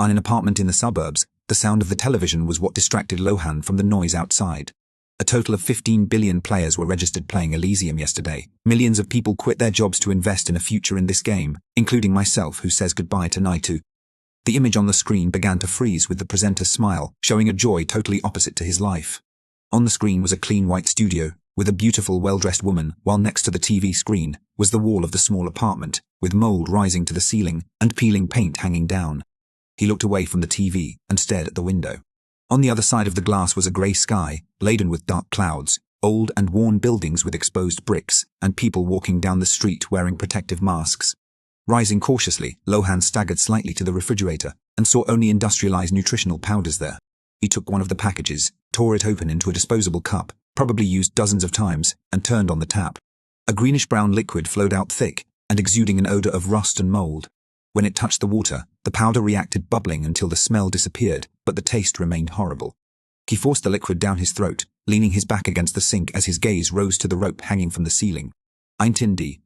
On an apartment in the suburbs, the sound of the television was what distracted Lohan from the noise outside. A total of 15 billion players were registered playing Elysium yesterday. Millions of people quit their jobs to invest in a future in this game, including myself, who says goodbye to Naitu. The image on the screen began to freeze with the presenter's smile, showing a joy totally opposite to his life. On the screen was a clean white studio, with a beautiful, well-dressed woman, while next to the TV screen was the wall of the small apartment, with mold rising to the ceiling and peeling paint hanging down. He looked away from the TV and stared at the window. On the other side of the glass was a grey sky, laden with dark clouds, old and worn buildings with exposed bricks, and people walking down the street wearing protective masks. Rising cautiously, Lohan staggered slightly to the refrigerator and saw only industrialized nutritional powders there. He took one of the packages, tore it open into a disposable cup, probably used dozens of times, and turned on the tap. A greenish-brown liquid flowed out thick and exuding an odor of rust and mold. When it touched the water, the powder reacted, bubbling until the smell disappeared, but the taste remained horrible. He forced the liquid down his throat, leaning his back against the sink as his gaze rose to the rope hanging from the ceiling. Eintindi.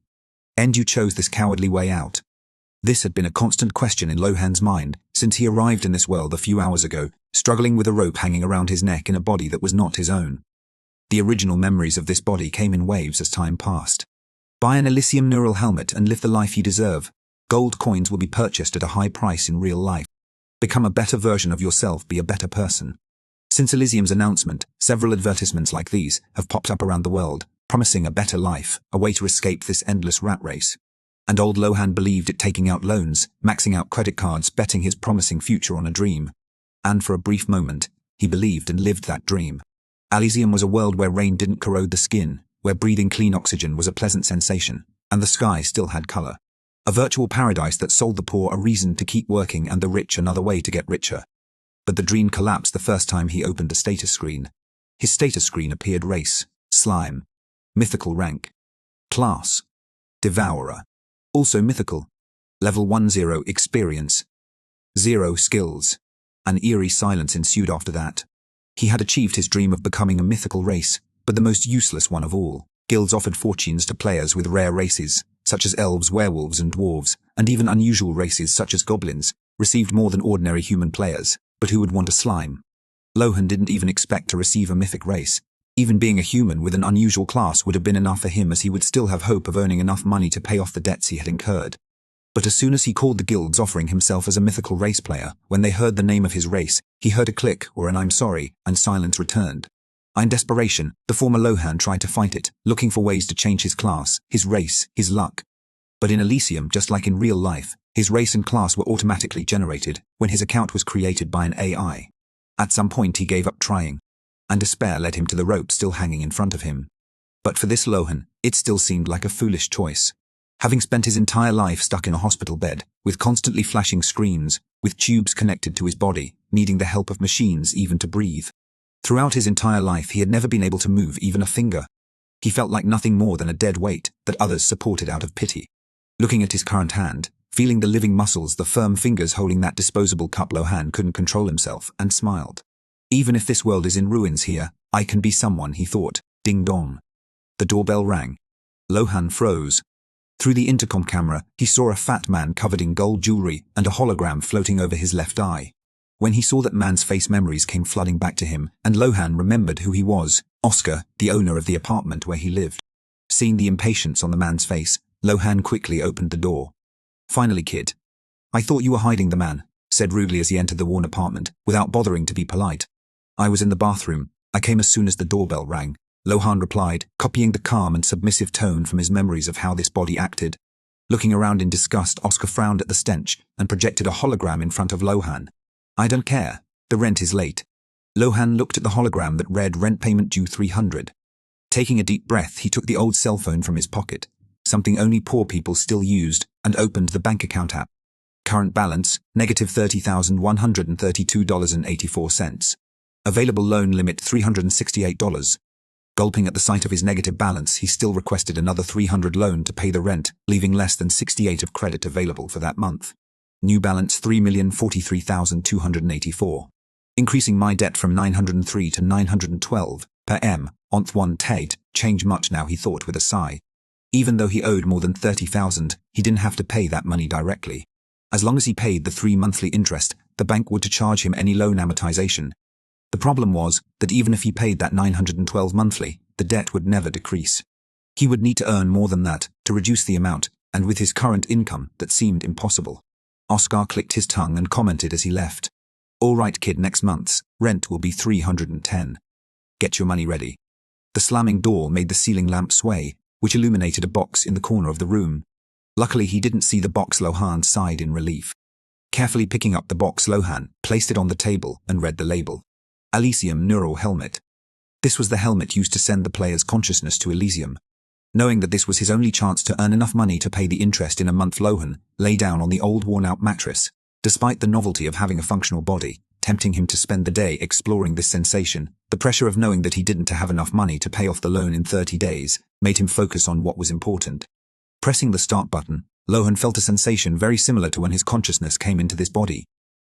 And you chose this cowardly way out. This had been a constant question in Lohan's mind since he arrived in this world a few hours ago, struggling with a rope hanging around his neck in a body that was not his own. The original memories of this body came in waves as time passed. Buy an Elysium neural helmet and live the life you deserve. Gold coins will be purchased at a high price in real life. Become a better version of yourself, be a better person. Since Elysium's announcement, several advertisements like these have popped up around the world, promising a better life, a way to escape this endless rat race. And old Lohan believed it, taking out loans, maxing out credit cards, betting his promising future on a dream. And for a brief moment, he believed and lived that dream. Elysium was a world where rain didn't corrode the skin, where breathing clean oxygen was a pleasant sensation, and the sky still had color. A virtual paradise that sold the poor a reason to keep working and the rich another way to get richer. But the dream collapsed the first time he opened the status screen. His status screen appeared: race, slime, mythical rank, class, devourer, also mythical, level 10 experience, 0 skills. An eerie silence ensued after that. He had achieved his dream of becoming a mythical race, but the most useless one of all. Guilds offered fortunes to players with rare races, such as elves, werewolves, and dwarves, and even unusual races such as goblins, received more than ordinary human players, but who would want a slime? Lohan didn't even expect to receive a mythic race. Even being a human with an unusual class would have been enough for him, as he would still have hope of earning enough money to pay off the debts he had incurred. But as soon as he called the guilds offering himself as a mythical race player, when they heard the name of his race, he heard a click or an "I'm sorry," and silence returned. In desperation, the former Lohan tried to fight it, looking for ways to change his class, his race, his luck. But in Elysium, just like in real life, his race and class were automatically generated when his account was created by an AI. At some point he gave up trying, and despair led him to the rope still hanging in front of him. But for this Lohan, it still seemed like a foolish choice. Having spent his entire life stuck in a hospital bed, with constantly flashing screens, with tubes connected to his body, needing the help of machines even to breathe. Throughout his entire life he had never been able to move even a finger. He felt like nothing more than a dead weight that others supported out of pity. Looking at his current hand, feeling the living muscles, the firm fingers holding that disposable cup, Lohan couldn't control himself and smiled. Even if this world is in ruins here, I can be someone, he thought. Ding dong. The doorbell rang. Lohan froze. Through the intercom camera, he saw a fat man covered in gold jewelry and a hologram floating over his left eye. When he saw that man's face, memories came flooding back to him, and Lohan remembered who he was: Oscar, the owner of the apartment where he lived. Seeing the impatience on the man's face, Lohan quickly opened the door. "Finally, kid. I thought you were hiding," the man said rudely as he entered the worn apartment, without bothering to be polite. "I was in the bathroom. I came as soon as the doorbell rang," Lohan replied, copying the calm and submissive tone from his memories of how this body acted. Looking around in disgust, Oscar frowned at the stench and projected a hologram in front of Lohan. "I don't care. The rent is late." Lohan looked at the hologram that read "Rent payment due 300. Taking a deep breath, he took the old cell phone from his pocket, something only poor people still used, and opened the bank account app. Current balance, negative $30,132.84. Available loan limit $368. Gulping at the sight of his negative balance, he still requested another $300 loan to pay the rent, leaving less than $68 of credit available for that month. New balance $3,043,284. Increasing my debt from 903 to 912 per m. ch.1-12. Change much now, he thought with a sigh. Even though he owed more than $30,000, he didn't have to pay that money directly. As long as he paid the 3 monthly interest, the bank would to charge him any loan amortization. The problem was that even if he paid that 912 monthly, the debt would never decrease. He would need to earn more than that to reduce the amount, and with his current income, that seemed impossible. Oscar clicked his tongue and commented as he left. "All right, kid, next month's rent will be 310. Get your money ready." The slamming door made the ceiling lamp sway, which illuminated a box in the corner of the room. Luckily, he didn't see the box. Lohan sighed in relief. Carefully picking up the box, Lohan placed it on the table and read the label. Elysium Neural Helmet. This was the helmet used to send the player's consciousness to Elysium. Knowing that this was his only chance to earn enough money to pay the interest in a month, Lohan lay down on the old worn-out mattress. Despite the novelty of having a functional body, tempting him to spend the day exploring this sensation, the pressure of knowing that he didn't have enough money to pay off the loan in 30 days made him focus on what was important. Pressing the start button, Lohan felt a sensation very similar to when his consciousness came into this body.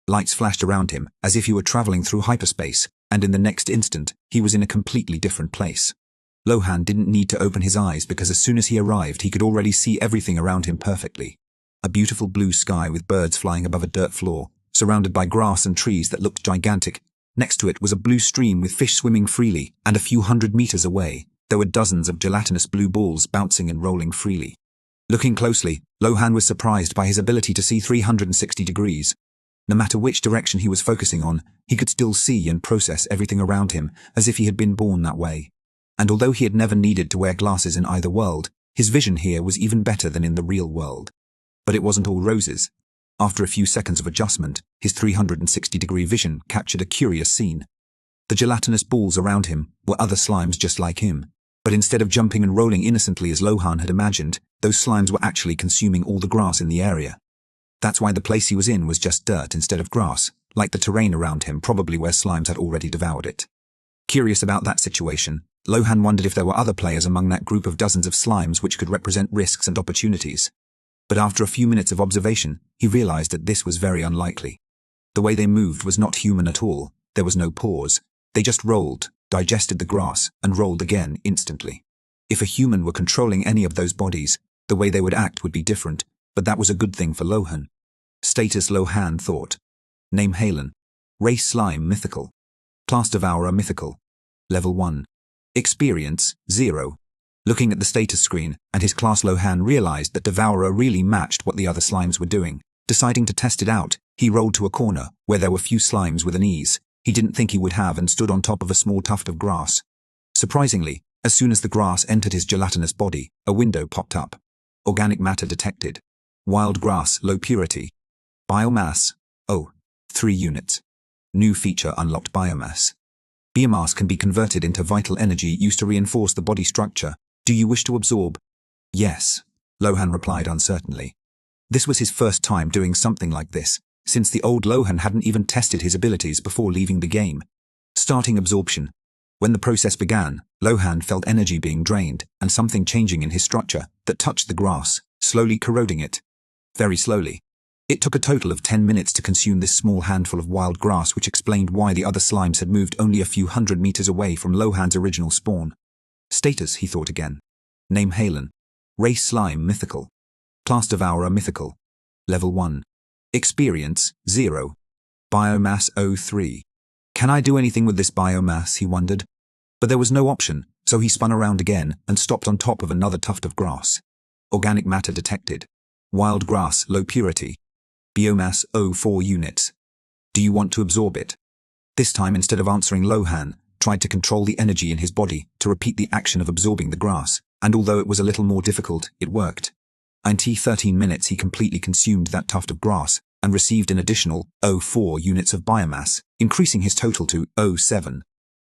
Lights flashed around him as if he were traveling through hyperspace, and in the next instant, he was in a completely different place. Lohan didn't need to open his eyes because as soon as he arrived, he could already see everything around him perfectly. A beautiful blue sky with birds flying above a dirt floor, surrounded by grass and trees that looked gigantic. Next to it was a blue stream with fish swimming freely, and a few hundred meters away, there were dozens of gelatinous blue balls bouncing and rolling freely. Looking closely, Lohan was surprised by his ability to see 360 degrees. No matter which direction he was focusing on, he could still see and process everything around him as if he had been born that way. And although he had never needed to wear glasses in either world, his vision here was even better than in the real world. But it wasn't all roses. After a few seconds of adjustment, his 360-degree vision captured a curious scene. The gelatinous balls around him were other slimes just like him, but instead of jumping and rolling innocently as Lohan had imagined, those slimes were actually consuming all the grass in the area. That's why the place he was in was just dirt instead of grass, like the terrain around him, probably where slimes had already devoured it. Curious about that situation, Lohan wondered if there were other players among that group of dozens of slimes which could represent risks and opportunities. But after a few minutes of observation, he realized that this was very unlikely. The way they moved was not human at all. There was no pause. They just rolled, digested the grass, and rolled again instantly. If a human were controlling any of those bodies, the way they would act would be different, but that was a good thing for Lohan. Status, Lohan thought. Name Halen. Race Slime Mythical. Class Devourer Mythical. Level 1. Experience 0. Looking at the status screen and his class, Lohan realized that Devourer really matched what the other slimes were doing. Deciding to test it out, he rolled to a corner where there were few slimes with an ease he didn't think he would have and stood on top of a small tuft of grass. Surprisingly, as soon as the grass entered his gelatinous body, a window popped up. Organic matter detected. Wild grass, low purity. Biomass, 3 units. New feature unlocked. Biomass. Biomass can be converted into vital energy used to reinforce the body structure. Do you wish to absorb? Yes, Lohan replied uncertainly. This was his first time doing something like this, since the old Lohan hadn't even tested his abilities before leaving the game. Starting absorption. When the process began, Lohan felt energy being drained and something changing in his structure that touched the grass, slowly corroding it. Very slowly. It took a total of 10 minutes to consume this small handful of wild grass, which explained why the other slimes had moved only a few hundred meters away from Lohan's original spawn. Status, he thought again. Name Halen. Race Slime Mythical. Class Devourer Mythical. Level 1. Experience 0. Biomass 03. Can I do anything with this biomass, he wondered. But there was no option, so he spun around again and stopped on top of another tuft of grass. Organic matter detected. Wild grass, low purity. Biomass 04 units. Do you want to absorb it? This time, instead of answering, Lohan tried to control the energy in his body to repeat the action of absorbing the grass, and although it was a little more difficult, it worked. In 13 minutes he completely consumed that tuft of grass and received an additional 04 units of biomass, increasing his total to 07.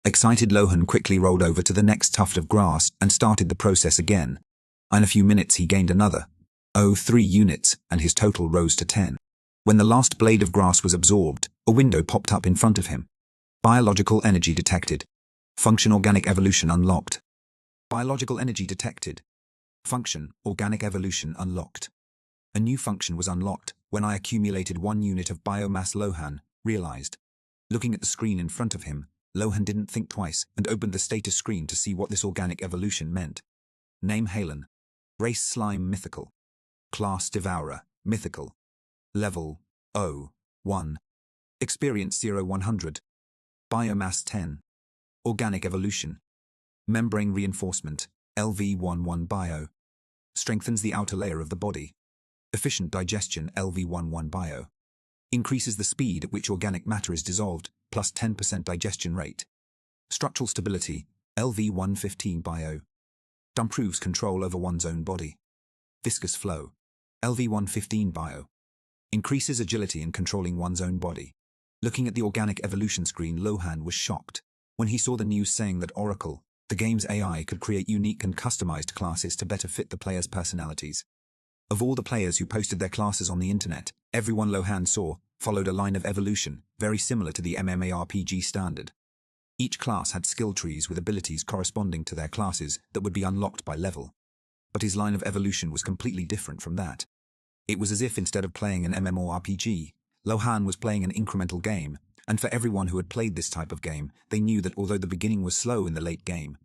Excited, Lohan quickly rolled over to the next tuft of grass and started the process again. In a few minutes he gained another 03 units and his total rose to 10. When the last blade of grass was absorbed, a window popped up in front of him. Biological energy detected. Function organic evolution unlocked. Biological energy detected. Function organic evolution unlocked. A new function was unlocked when I accumulated 1 unit of biomass, Lohan realized. Looking at the screen in front of him, Lohan didn't think twice and opened the status screen to see what this organic evolution meant. Name Halen. Race Slime Mythical. Class Devourer Mythical. Level 1. Experience 0-100. Biomass 10. Organic evolution. Membrane reinforcement, LV11 Bio. Strengthens the outer layer of the body. Efficient digestion, LV11 Bio. Increases the speed at which organic matter is dissolved, plus 10% digestion rate. Structural stability, LV115 Bio. Improves control over one's own body. Viscous flow, LV115 Bio. Increases agility in controlling one's own body. Looking at the organic evolution screen, Lohan was shocked when he saw the news saying that Oracle, the game's AI, could create unique and customized classes to better fit the players' personalities. Of all the players who posted their classes on the internet, everyone Lohan saw followed a line of evolution very similar to the MMORPG standard. Each class had skill trees with abilities corresponding to their classes that would be unlocked by level. But his line of evolution was completely different from that. It was as if instead of playing an MMORPG, Lohan was playing an incremental game, and for everyone who had played this type of game, they knew that although the beginning was slow in the late game,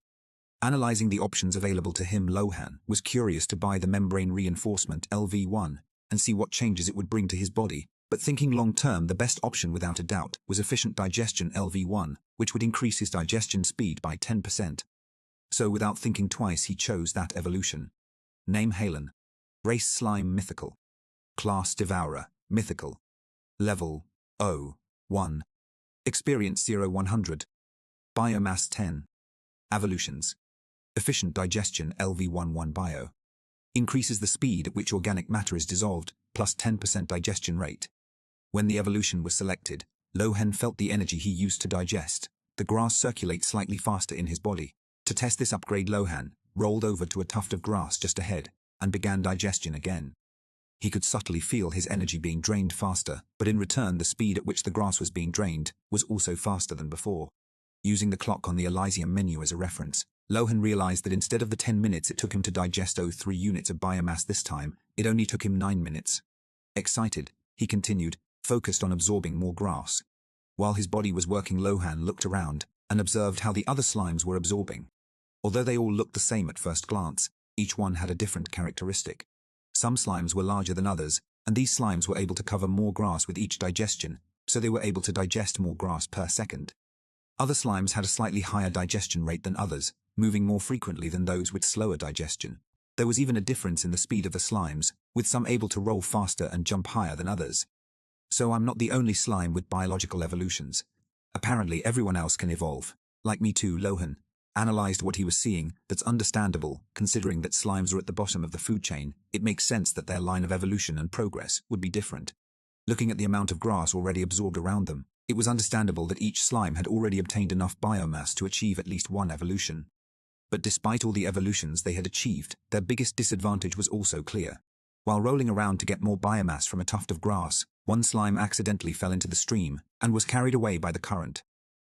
analyzing the options available to him, Lohan was curious to buy the membrane reinforcement LV1 and see what changes it would bring to his body, but thinking long-term, the best option without a doubt was efficient digestion LV1, which would increase his digestion speed by 10%. So without thinking twice, he chose that evolution. Name Halen. Race Slime Mythical. Class Devourer, Mythical. Level O1. Experience 0-100. Biomass 10. Evolutions. Efficient digestion LV11 Bio. Increases the speed at which organic matter is dissolved, plus 10% digestion rate. When the evolution was selected, Lohan felt the energy he used to digest the grass circulate slightly faster in his body. To test this upgrade, Lohan rolled over to a tuft of grass just ahead and began digestion again. He could subtly feel his energy being drained faster, but in return the speed at which the grass was being drained was also faster than before. Using the clock on the Elysium menu as a reference, Lohan realized that instead of the 10 minutes it took him to digest 3 units of biomass this time, it only took him 9 minutes. Excited, he continued, focused on absorbing more grass. While his body was working, Lohan looked around and observed how the other slimes were absorbing. Although they all looked the same at first glance, each one had a different characteristic. Some slimes were larger than others, and these slimes were able to cover more grass with each digestion, so they were able to digest more grass per second. Other slimes had a slightly higher digestion rate than others, moving more frequently than those with slower digestion. There was even a difference in the speed of the slimes, with some able to roll faster and jump higher than others. So I'm not the only slime with biological evolutions. Apparently everyone else can evolve. Like me too, Lohan analyzed what he was seeing. That's understandable, considering that slimes are at the bottom of the food chain. It makes sense that their line of evolution and progress would be different. Looking at the amount of grass already absorbed around them, it was understandable that each slime had already obtained enough biomass to achieve at least one evolution. But despite all the evolutions they had achieved, their biggest disadvantage was also clear. While rolling around to get more biomass from a tuft of grass, one slime accidentally fell into the stream and was carried away by the current.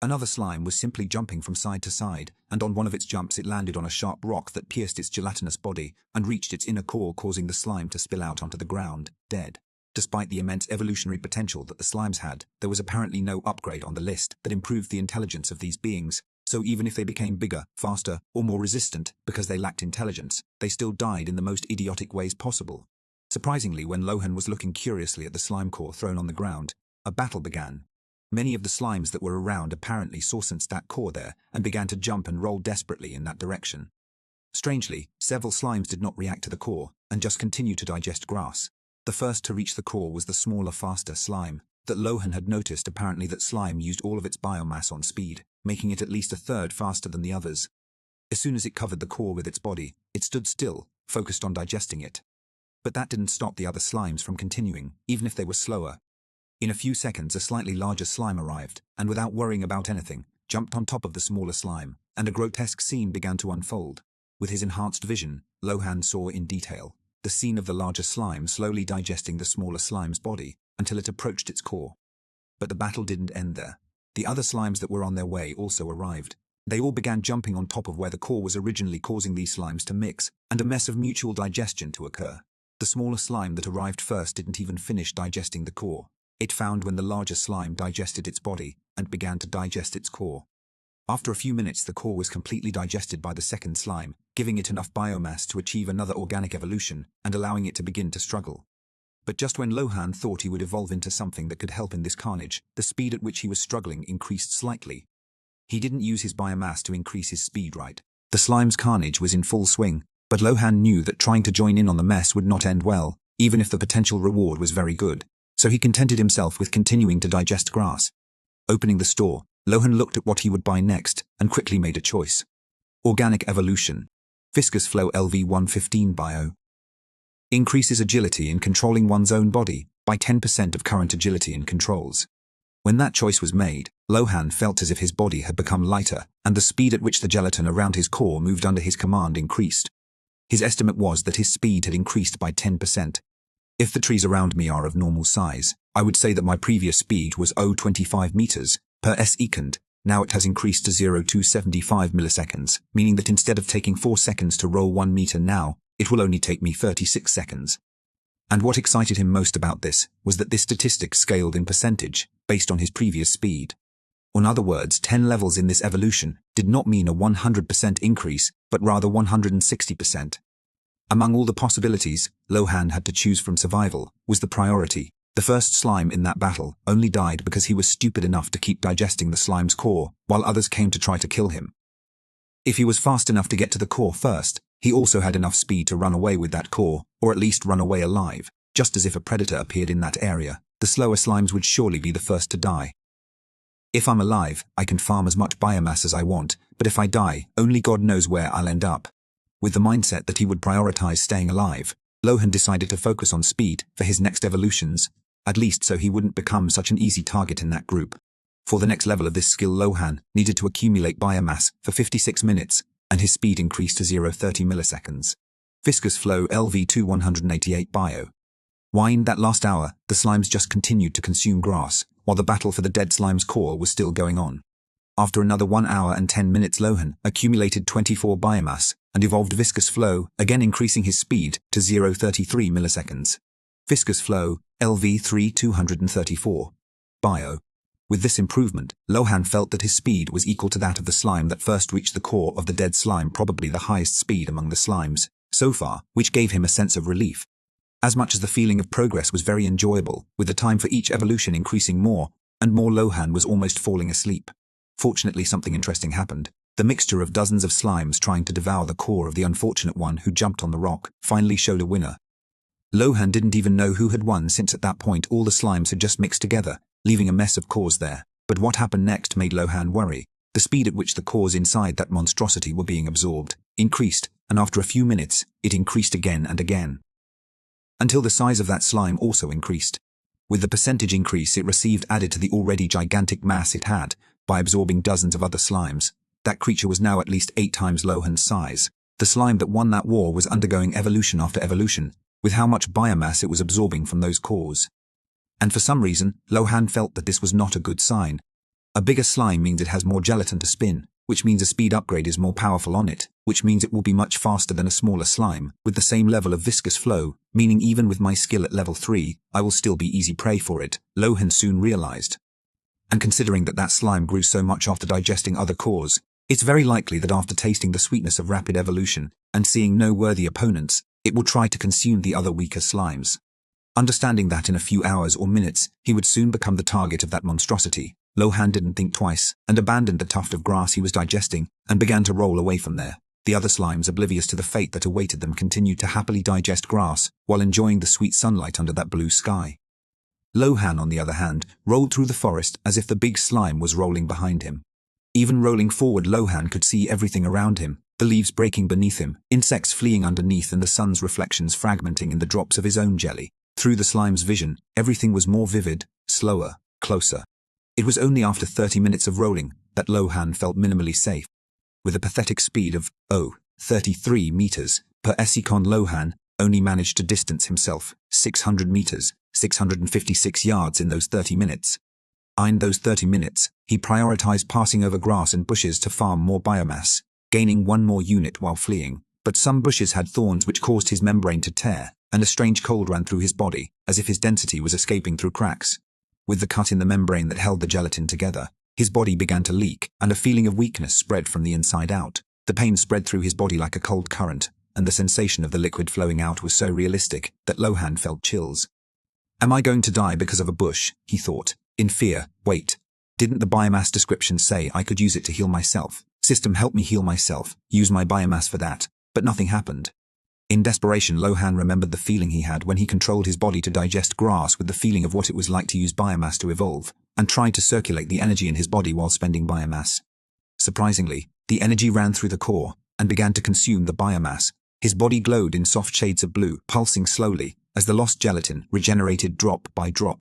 Another slime was simply jumping from side to side, and on one of its jumps it landed on a sharp rock that pierced its gelatinous body and reached its inner core, causing the slime to spill out onto the ground, dead. Despite the immense evolutionary potential that the slimes had, there was apparently no upgrade on the list that improved the intelligence of these beings, so even if they became bigger, faster, or more resistant because they lacked intelligence, they still died in the most idiotic ways possible. Surprisingly, when Lohan was looking curiously at the slime core thrown on the ground, a battle began. Many of the slimes that were around apparently saw that core there and began to jump and roll desperately in that direction. Strangely, several slimes did not react to the core and just continued to digest grass. The first to reach the core was the smaller, faster slime that Lohan had noticed. Apparently that slime used all of its biomass on speed, making it at least a third faster than the others. As soon as it covered the core with its body, it stood still, focused on digesting it. But that didn't stop the other slimes from continuing, even if they were slower. In a few seconds, a slightly larger slime arrived, and without worrying about anything, jumped on top of the smaller slime, and a grotesque scene began to unfold. With his enhanced vision, Lohan saw in detail the scene of the larger slime slowly digesting the smaller slime's body until it approached its core. But the battle didn't end there. The other slimes that were on their way also arrived. They all began jumping on top of where the core was originally, causing these slimes to mix and a mess of mutual digestion to occur. The smaller slime that arrived first didn't even finish digesting the core. It found when the larger slime digested its body and began to digest its core. After a few minutes, the core was completely digested by the second slime, giving it enough biomass to achieve another organic evolution and allowing it to begin to struggle. But just when Lohan thought he would evolve into something that could help in this carnage, the speed at which he was struggling increased slightly. He didn't use his biomass to increase his speed, right? The slime's carnage was in full swing, but Lohan knew that trying to join in on the mess would not end well, even if the potential reward was very good. So he contented himself with continuing to digest grass. Opening the store, Lohan looked at what he would buy next and quickly made a choice. Organic Evolution. Viscous Flow LV115 Bio. Increases agility in controlling one's own body by 10% of current agility and controls. When that choice was made, Lohan felt as if his body had become lighter, and the speed at which the gelatin around his core moved under his command increased. His estimate was that his speed had increased by 10%. If the trees around me are of normal size, I would say that my previous speed was 0.25 meters per second. Now it has increased to 0.275 milliseconds, meaning that instead of taking 4 seconds to roll 1 meter now, it will only take me 36 seconds. And what excited him most about this was that this statistic scaled in percentage, based on his previous speed. In other words, 10 levels in this evolution did not mean a 100% increase, but rather 160%. Among all the possibilities Lohan had to choose from, survival was the priority. The first slime in that battle only died because he was stupid enough to keep digesting the slime's core, while others came to try to kill him. If he was fast enough to get to the core first, he also had enough speed to run away with that core, or at least run away alive. Just as if a predator appeared in that area, the slower slimes would surely be the first to die. If I'm alive, I can farm as much biomass as I want, but if I die, only God knows where I'll end up. With the mindset that he would prioritize staying alive, Lohan decided to focus on speed for his next evolutions, at least so he wouldn't become such an easy target in that group. For the next level of this skill, Lohan needed to accumulate biomass for 56 minutes, and his speed increased to 0.30 milliseconds. Viscous Flow LV2-188 Bio. In that last hour, the slimes just continued to consume grass, while the battle for the dead slime's core was still going on. After another 1 hour and 10 minutes, Lohan accumulated 24 biomass and evolved Viscous Flow, again increasing his speed to 0.33 milliseconds. Viscous Flow LV3-234 Bio. With this improvement, Lohan felt that his speed was equal to that of the slime that first reached the core of the dead slime, probably the highest speed among the slimes so far, which gave him a sense of relief. As much as the feeling of progress was very enjoyable, with the time for each evolution increasing more and more, Lohan was almost falling asleep. Fortunately, something interesting happened. The mixture of dozens of slimes trying to devour the core of the unfortunate one who jumped on the rock finally showed a winner. Lohan didn't even know who had won, since at that point all the slimes had just mixed together, leaving a mess of cores there. But what happened next made Lohan worry. The speed at which the cores inside that monstrosity were being absorbed increased, and after a few minutes, it increased again and again, until the size of that slime also increased. With the percentage increase it received added to the already gigantic mass it had, by absorbing dozens of other slimes, that creature was now at least 8 times Lohan's size. The slime that won that war was undergoing evolution after evolution, with how much biomass it was absorbing from those cores. And for some reason, Lohan felt that this was not a good sign. A bigger slime means it has more gelatin to spin, which means a speed upgrade is more powerful on it, which means it will be much faster than a smaller slime, with the same level of viscous flow, meaning even with my skill at level 3, I will still be easy prey for it, Lohan soon realized. And considering that that slime grew so much after digesting other cores, it's very likely that after tasting the sweetness of rapid evolution, and seeing no worthy opponents, it will try to consume the other weaker slimes. Understanding that in a few hours or minutes, he would soon become the target of that monstrosity, Lohan didn't think twice, and abandoned the tuft of grass he was digesting, and began to roll away from there. The other slimes, oblivious to the fate that awaited them, continued to happily digest grass, while enjoying the sweet sunlight under that blue sky. Lohan, on the other hand, rolled through the forest as if the big slime was rolling behind him. Even rolling forward, Lohan could see everything around him, the leaves breaking beneath him, insects fleeing underneath, and the sun's reflections fragmenting in the drops of his own jelly. Through the slime's vision, everything was more vivid, slower, closer. It was only after 30 minutes of rolling that Lohan felt minimally safe. With a pathetic speed of 33 meters per second, Lohan only managed to distance himself 600 meters, 656 yards in those 30 minutes. In those 30 minutes, he prioritized passing over grass and bushes to farm more biomass, gaining 1 more unit while fleeing. But some bushes had thorns which caused his membrane to tear, and a strange cold ran through his body, as if his density was escaping through cracks. With the cut in the membrane that held the gelatin together, his body began to leak, and a feeling of weakness spread from the inside out. The pain spread through his body like a cold current, and the sensation of the liquid flowing out was so realistic that Lohan felt chills. Am I going to die because of a bush? He thought, in fear. Wait. Didn't the biomass description say I could use it to heal myself? System, help me heal myself. Use my biomass for that. But nothing happened. In desperation, Lohan remembered the feeling he had when he controlled his body to digest grass with the feeling of what it was like to use biomass to evolve, and tried to circulate the energy in his body while spending biomass. Surprisingly, the energy ran through the core and began to consume the biomass. His body glowed in soft shades of blue, pulsing slowly, as the lost gelatin regenerated drop by drop.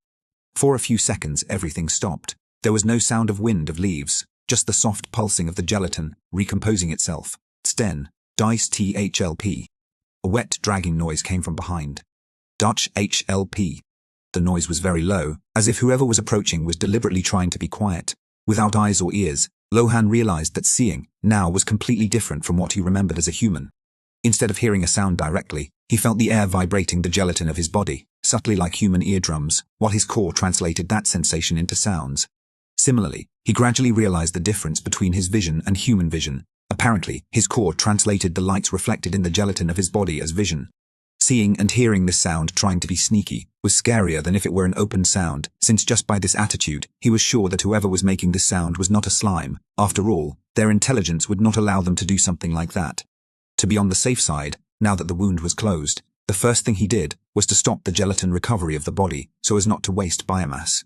For a few seconds, everything stopped. There was no sound of wind of leaves, just the soft pulsing of the gelatin, recomposing itself. Sten, dice THLP. A wet, dragging noise came from behind. Dutch HLP. The noise was very low, as if whoever was approaching was deliberately trying to be quiet. Without eyes or ears, Lohan realized that seeing now was completely different from what he remembered as a human. Instead of hearing a sound directly, he felt the air vibrating the gelatin of his body, subtly like human eardrums, while his core translated that sensation into sounds. Similarly, he gradually realized the difference between his vision and human vision. Apparently, his core translated the lights reflected in the gelatin of his body as vision. Seeing and hearing this sound trying to be sneaky was scarier than if it were an open sound, since just by this attitude, he was sure that whoever was making this sound was not a slime. After all, their intelligence would not allow them to do something like that. To be on the safe side, now that the wound was closed, the first thing he did was to stop the gelatin recovery of the body so as not to waste biomass.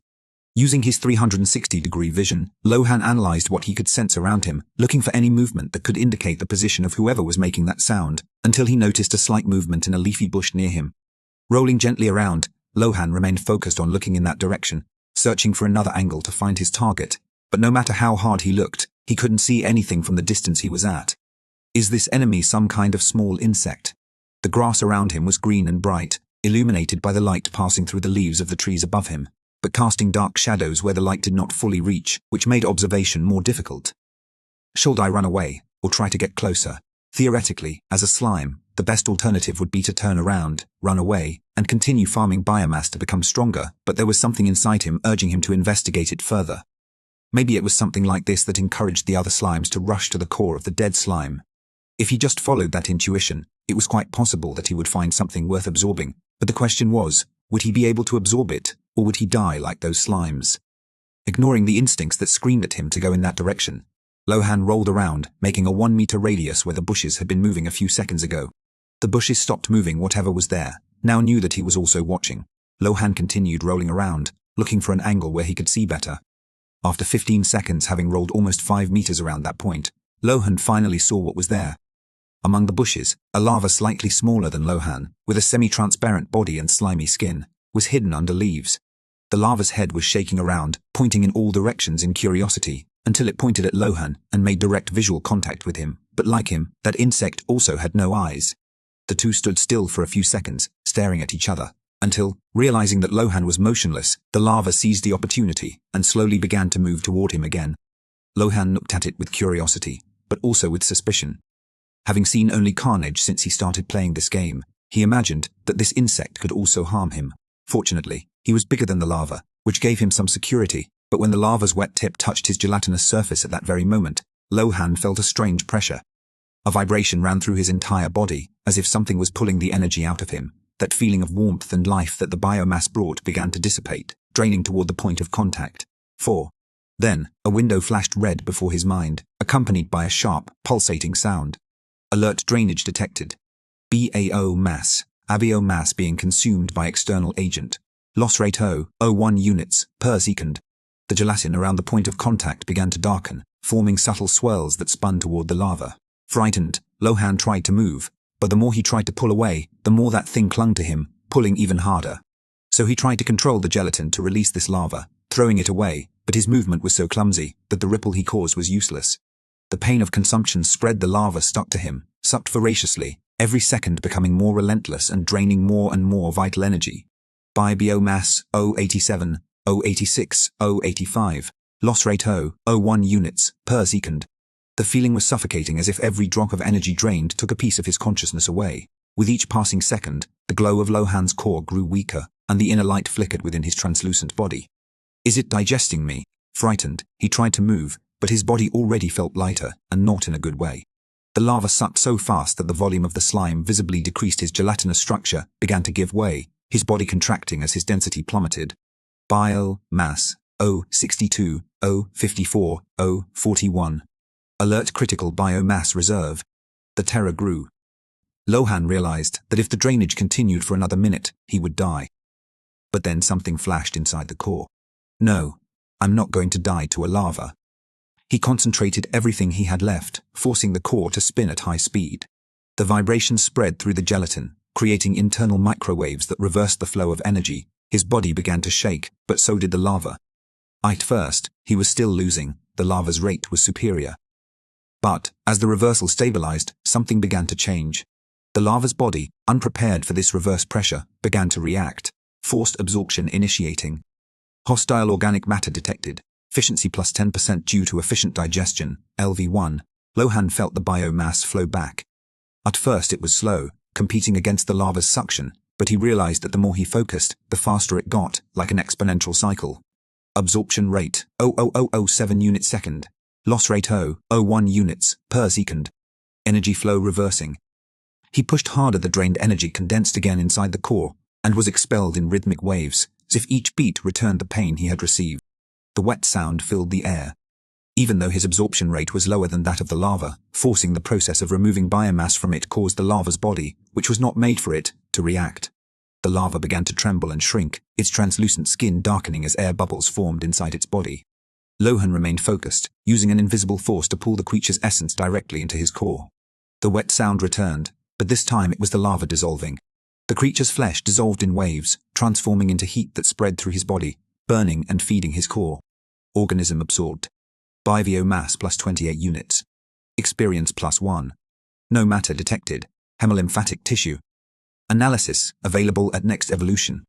Using his 360-degree vision, Lohan analyzed what he could sense around him, looking for any movement that could indicate the position of whoever was making that sound, until he noticed a slight movement in a leafy bush near him. Rolling gently around, Lohan remained focused on looking in that direction, searching for another angle to find his target, but no matter how hard he looked, he couldn't see anything from the distance he was at. Is this enemy some kind of small insect? The grass around him was green and bright, illuminated by the light passing through the leaves of the trees above him, but casting dark shadows where the light did not fully reach, which made observation more difficult. Should I run away, or try to get closer? Theoretically, as a slime, the best alternative would be to turn around, run away, and continue farming biomass to become stronger, but there was something inside him urging him to investigate it further. Maybe it was something like this that encouraged the other slimes to rush to the core of the dead slime. If he just followed that intuition, it was quite possible that he would find something worth absorbing, but the question was, would he be able to absorb it, or would he die like those slimes? Ignoring the instincts that screamed at him to go in that direction, Lohan rolled around, making a 1-meter radius where the bushes had been moving a few seconds ago. The bushes stopped moving. Whatever was there now knew that he was also watching. Lohan continued rolling around, looking for an angle where he could see better. After 15 seconds, having rolled almost 5 meters around that point, Lohan finally saw what was there. Among the bushes, a larva slightly smaller than Lohan, with a semi-transparent body and slimy skin, was hidden under leaves. The larva's head was shaking around, pointing in all directions in curiosity, until it pointed at Lohan and made direct visual contact with him, but like him, that insect also had no eyes. The two stood still for a few seconds, staring at each other, until, realizing that Lohan was motionless, the larva seized the opportunity and slowly began to move toward him again. Lohan looked at it with curiosity, but also with suspicion. Having seen only carnage since he started playing this game, he imagined that this insect could also harm him. Fortunately, he was bigger than the larva, which gave him some security, but when the larva's wet tip touched his gelatinous surface at that very moment, Lohan felt a strange pressure. A vibration ran through his entire body, as if something was pulling the energy out of him. That feeling of warmth and life that the biomass brought began to dissipate, draining toward the point of contact. 4. Then, a window flashed red before his mind, accompanied by a sharp, pulsating sound. Alert drainage detected. BAO mass. Avio mass being consumed by external agent. Loss rate 0.01 units per second. The gelatin around the point of contact began to darken, forming subtle swirls that spun toward the larva. Frightened, Lohan tried to move, but the more he tried to pull away, the more that thing clung to him, pulling even harder. So he tried to control the gelatin to release this larva, throwing it away, but his movement was so clumsy that the ripple he caused was useless. The pain of consumption spread. The larva stuck to him, sucked voraciously, every second becoming more relentless and draining more and more vital energy. Biomass 0.87, 0.86, 0.85. Loss rate 0.01 units per second. The feeling was suffocating, as if every drop of energy drained took a piece of his consciousness away. With each passing second, the glow of Lohan's core grew weaker, and the inner light flickered within his translucent body. Is it digesting me? Frightened, he tried to move, but his body already felt lighter, and not in a good way. The larva sucked so fast that the volume of the slime visibly decreased. His gelatinous structure began to give way, his body contracting as his density plummeted. Biomass, 062, 054, 041. Alert critical biomass reserve. The terror grew. Lohan realized that if the drainage continued for another minute, he would die. But then something flashed inside the core. No, I'm not going to die to a lava. He concentrated everything he had left, forcing the core to spin at high speed. The vibrations spread through the gelatin, creating internal microwaves that reversed the flow of energy. His body began to shake, but so did the lava. At first, he was still losing. The lava's rate was superior. But, as the reversal stabilized, something began to change. The lava's body, unprepared for this reverse pressure, began to react. Forced absorption initiating. Hostile organic matter detected. Efficiency plus 10% due to efficient digestion, LV1. Lohan felt the biomass flow back. At first it was slow, competing against the lava's suction, but he realized that the more he focused, the faster it got, like an exponential cycle. Absorption rate, 0.0007 units second. Loss rate 0.01 units per second. Energy flow reversing. He pushed harder. The drained energy condensed again inside the core, and was expelled in rhythmic waves, as if each beat returned the pain he had received. The wet sound filled the air. Even though his absorption rate was lower than that of the lava, forcing the process of removing biomass from it caused the lava's body, which was not made for it, to react. The lava began to tremble and shrink, its translucent skin darkening as air bubbles formed inside its body. Lohan remained focused, using an invisible force to pull the creature's essence directly into his core. The wet sound returned, but this time it was the lava dissolving. The creature's flesh dissolved in waves, transforming into heat that spread through his body, burning and feeding his core. Organism absorbed. Biomass plus 28 units. Experience plus 1. No matter detected. Hemolymphatic tissue. Analysis available at next evolution.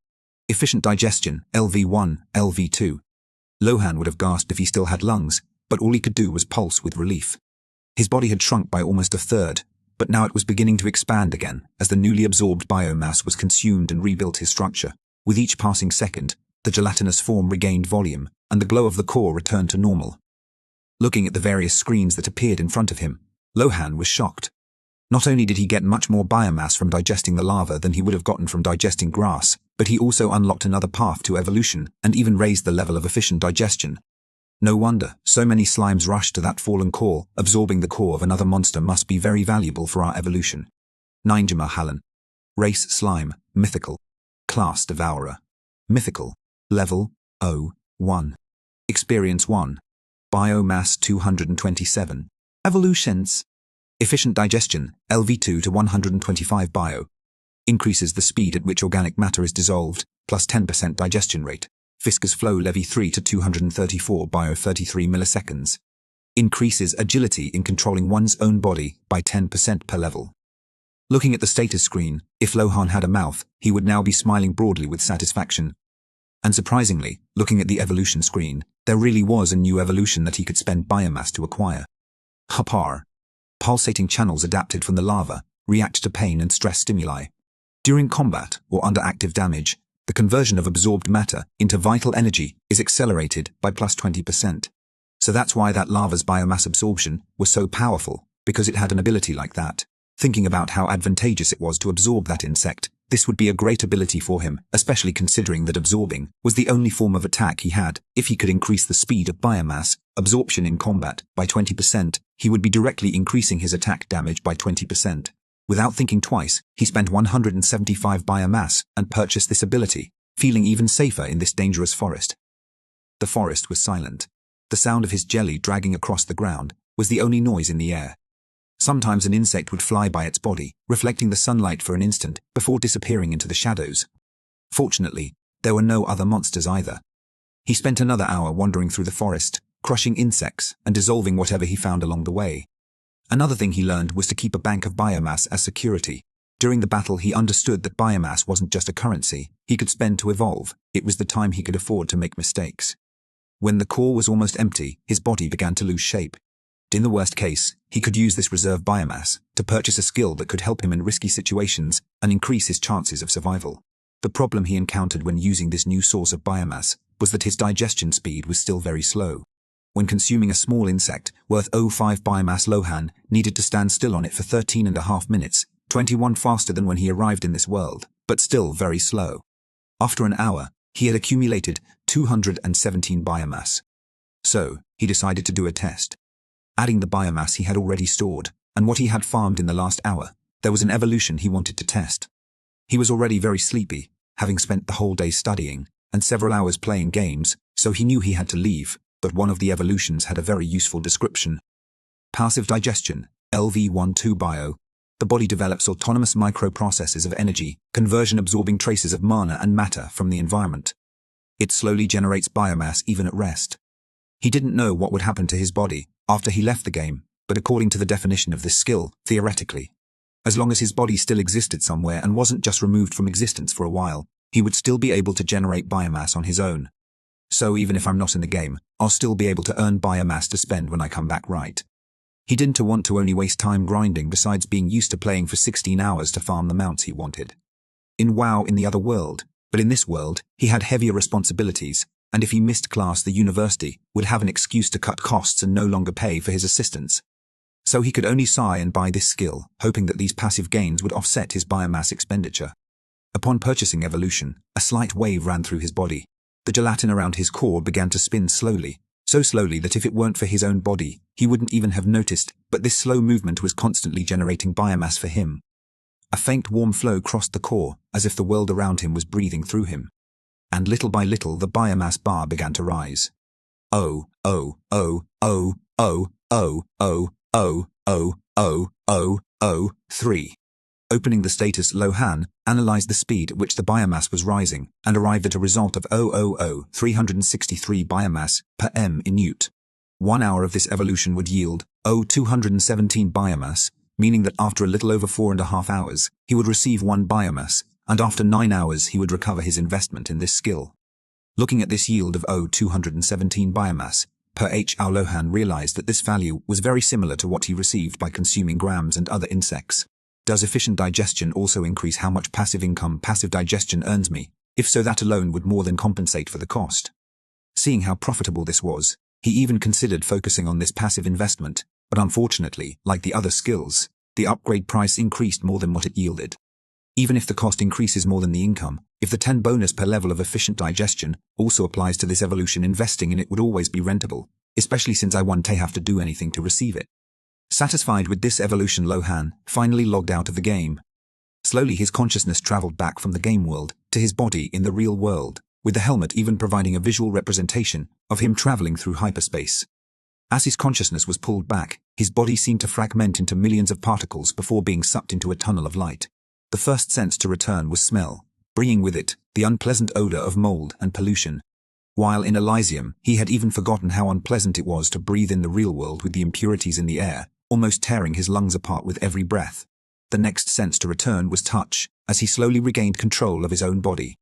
Efficient digestion, LV1, LV2. Lohan would have gasped if he still had lungs, but all he could do was pulse with relief. His body had shrunk by almost a third, but now it was beginning to expand again as the newly absorbed biomass was consumed and rebuilt his structure. With each passing second, the gelatinous form regained volume, and the glow of the core returned to normal. Looking at the various screens that appeared in front of him, Lohan was shocked. Not only did he get much more biomass from digesting the lava than he would have gotten from digesting grass, but he also unlocked another path to evolution and even raised the level of efficient digestion. No wonder so many slimes rushed to that fallen core. Absorbing the core of another monster must be very valuable for our evolution. Ninjamahalan. Race slime, mythical. Class devourer. Mythical. Level, 1. Experience 1. Biomass 227. Evolutions. Efficient digestion, LV2 to 125 bio. Increases the speed at which organic matter is dissolved, plus 10% digestion rate. Viscous flow levy 3 to 234 bio 33 milliseconds. Increases agility in controlling one's own body by 10% per level. Looking at the status screen, if Lohan had a mouth, he would now be smiling broadly with satisfaction. And surprisingly, looking at the evolution screen, there really was a new evolution that he could spend biomass to acquire. Hapar. Pulsating channels adapted from the lava, react to pain and stress stimuli. During combat or under active damage, the conversion of absorbed matter into vital energy is accelerated by plus 20%. So that's why that lava's biomass absorption was so powerful, because it had an ability like that. Thinking about how advantageous it was to absorb that insect, this would be a great ability for him, especially considering that absorbing was the only form of attack he had. If he could increase the speed of biomass absorption in combat by 20%, he would be directly increasing his attack damage by 20%. Without thinking twice, he spent 175 biomass and purchased this ability, feeling even safer in this dangerous forest. The forest was silent. The sound of his jelly dragging across the ground was the only noise in the air. Sometimes an insect would fly by its body, reflecting the sunlight for an instant before disappearing into the shadows. Fortunately, there were no other monsters either. He spent another hour wandering through the forest, crushing insects and dissolving whatever he found along the way. Another thing he learned was to keep a bank of biomass as security. During the battle, he understood that biomass wasn't just a currency he could spend to evolve, it was the time he could afford to make mistakes. When the core was almost empty, his body began to lose shape. In the worst case, he could use this reserve biomass to purchase a skill that could help him in risky situations and increase his chances of survival. The problem he encountered when using this new source of biomass was that his digestion speed was still very slow. When consuming a small insect worth 0.5 biomass, Lohan needed to stand still on it for 13.5 minutes, 21 faster than when he arrived in this world, but still very slow. After an hour, he had accumulated 217 biomass. So, he decided to do a test. Adding the biomass he had already stored, and what he had farmed in the last hour, there was an evolution he wanted to test. He was already very sleepy, having spent the whole day studying, and several hours playing games, so he knew he had to leave, but one of the evolutions had a very useful description. Passive digestion, LV12 bio. The body develops autonomous microprocesses of energy, conversion absorbing traces of mana and matter from the environment. It slowly generates biomass even at rest. He didn't know what would happen to his body after he left the game, but according to the definition of this skill, theoretically, as long as his body still existed somewhere and wasn't just removed from existence for a while, he would still be able to generate biomass on his own. So even if I'm not in the game, I'll still be able to earn biomass to spend when I come back, right? He didn't want to only waste time grinding besides being used to playing for 16 hours to farm the mounts he wanted. In WoW in the other world, but in this world, he had heavier responsibilities, and if he missed class the university would have an excuse to cut costs and no longer pay for his assistance. So he could only sigh and buy this skill, hoping that these passive gains would offset his biomass expenditure. Upon purchasing evolution, a slight wave ran through his body. The gelatin around his core began to spin slowly, so slowly that if it weren't for his own body, he wouldn't even have noticed, but this slow movement was constantly generating biomass for him. A faint warm flow crossed the core, as if the world around him was breathing through him. And little by little the biomass bar began to rise. Oh, oh, oh, oh, oh, oh, oh, oh, oh, oh, oh, oh, 3. Opening the status, Lohan analyzed the speed at which the biomass was rising and arrived at a result of 363 biomass per m in Ute. 1 hour of this evolution would yield 217 biomass, meaning that after a little over 4.5 hours, he would receive 1 biomass, and after 9 hours he would recover his investment in this skill. Looking at this yield of 217 biomass per h-hour, Lohan realized that this value was very similar to what he received by consuming grams and other insects. Does efficient digestion also increase how much passive income passive digestion earns me? If so, that alone would more than compensate for the cost. Seeing how profitable this was, he even considered focusing on this passive investment, but unfortunately, like the other skills, the upgrade price increased more than what it yielded. Even if the cost increases more than the income, if the 10 bonus per level of efficient digestion also applies to this evolution, investing in it would always be rentable, especially since I won't have to do anything to receive it. Satisfied with this evolution, Lohan finally logged out of the game. Slowly his consciousness traveled back from the game world to his body in the real world, with the helmet even providing a visual representation of him traveling through hyperspace. As his consciousness was pulled back, his body seemed to fragment into millions of particles before being sucked into a tunnel of light. The first sense to return was smell, bringing with it the unpleasant odor of mold and pollution. While in Elysium, he had even forgotten how unpleasant it was to breathe in the real world with the impurities in the air, almost tearing his lungs apart with every breath. The next sense to return was touch, as he slowly regained control of his own body.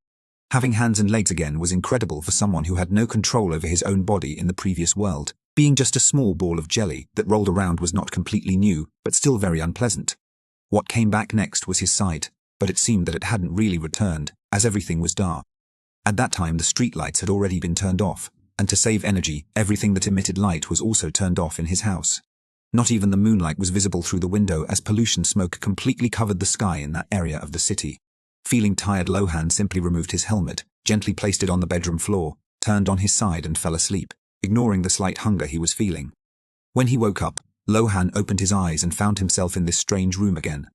Having hands and legs again was incredible for someone who had no control over his own body in the previous world. Being just a small ball of jelly that rolled around was not completely new, but still very unpleasant. What came back next was his sight, but it seemed that it hadn't really returned, as everything was dark. At that time the streetlights had already been turned off, and to save energy, everything that emitted light was also turned off in his house. Not even the moonlight was visible through the window as pollution smoke completely covered the sky in that area of the city. Feeling tired, Lohan simply removed his helmet, gently placed it on the bedroom floor, turned on his side and fell asleep, ignoring the slight hunger he was feeling. When he woke up, Lohan opened his eyes and found himself in this strange room again.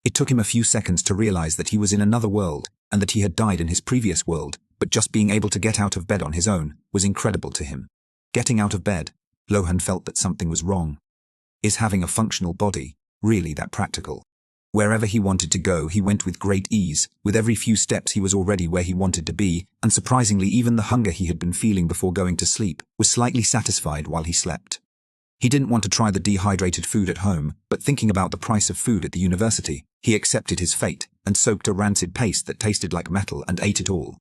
It took him a few seconds to realize that he was in another world and that he had died in his previous world, but just being able to get out of bed on his own was incredible to him. Getting out of bed, Lohan felt that something was wrong. Is having a functional body really that practical? Wherever he wanted to go, he went with great ease. With every few steps he was already where he wanted to be, and surprisingly even the hunger he had been feeling before going to sleep was slightly satisfied while he slept. He didn't want to try the dehydrated food at home, but thinking about the price of food at the university, he accepted his fate and soaked a rancid paste that tasted like metal and ate it all.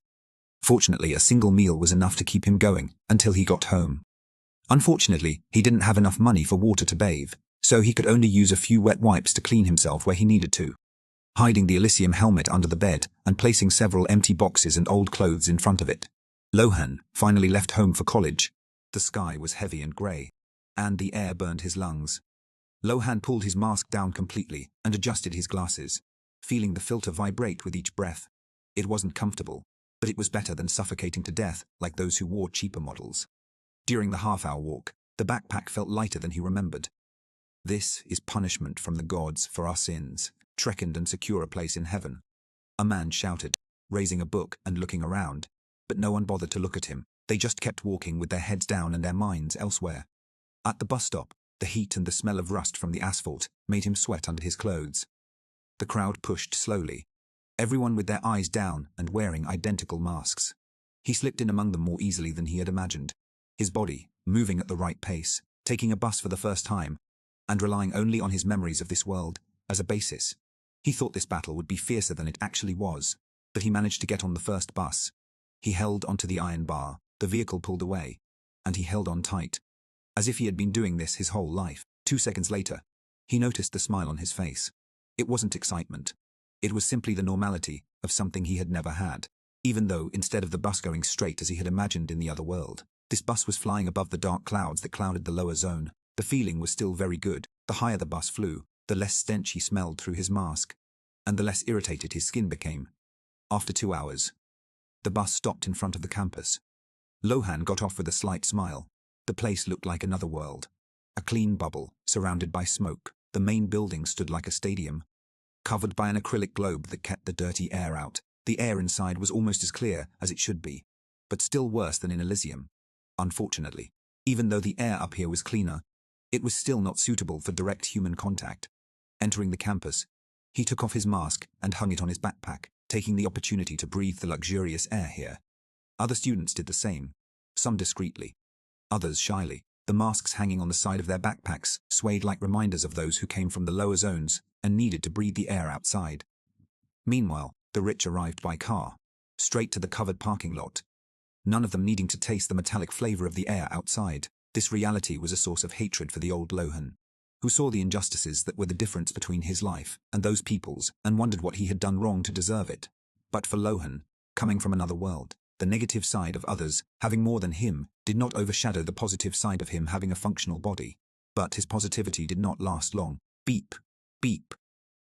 Fortunately, a single meal was enough to keep him going until he got home. Unfortunately, he didn't have enough money for water to bathe, so he could only use a few wet wipes to clean himself where he needed to. Hiding the Elysium helmet under the bed and placing several empty boxes and old clothes in front of it, Lohan finally left home for college. The sky was heavy and grey, and the air burned his lungs. Lohan pulled his mask down completely and adjusted his glasses, feeling the filter vibrate with each breath. It wasn't comfortable, but it was better than suffocating to death like those who wore cheaper models. During the half-hour walk, the backpack felt lighter than he remembered. "This is punishment from the gods for our sins. Trekend and secure a place in heaven," a man shouted, raising a book and looking around, but no one bothered to look at him. They just kept walking with their heads down and their minds elsewhere. At the bus stop, the heat and the smell of rust from the asphalt made him sweat under his clothes. The crowd pushed slowly, everyone with their eyes down and wearing identical masks. He slipped in among them more easily than he had imagined, his body moving at the right pace, taking a bus for the first time, and relying only on his memories of this world as a basis. He thought this battle would be fiercer than it actually was, but he managed to get on the first bus. He held onto the iron bar, the vehicle pulled away, and he held on tight, as if he had been doing this his whole life. 2 seconds later, he noticed the smile on his face. It wasn't excitement. It was simply the normality of something he had never had, even though instead of the bus going straight as he had imagined in the other world, this bus was flying above the dark clouds that clouded the lower zone. The feeling was still very good. The higher the bus flew, the less stench he smelled through his mask, and the less irritated his skin became. After 2 hours, the bus stopped in front of the campus. Lohan got off with a slight smile. The place looked like another world. A clean bubble, surrounded by smoke. The main building stood like a stadium, covered by an acrylic globe that kept the dirty air out. The air inside was almost as clear as it should be, but still worse than in Elysium. Unfortunately, even though the air up here was cleaner, it was still not suitable for direct human contact. Entering the campus, he took off his mask and hung it on his backpack, taking the opportunity to breathe the luxurious air here. Other students did the same, some discreetly, others shyly. The masks hanging on the side of their backpacks swayed like reminders of those who came from the lower zones and needed to breathe the air outside. Meanwhile, the rich arrived by car, straight to the covered parking lot, none of them needing to taste the metallic flavor of the air outside. This reality was a source of hatred for the old Lohan, who saw the injustices that were the difference between his life and those people's and wondered what he had done wrong to deserve it. But for Lohan, coming from another world, the negative side of others having more than him did not overshadow the positive side of him having a functional body. But his positivity did not last long. Beep, beep.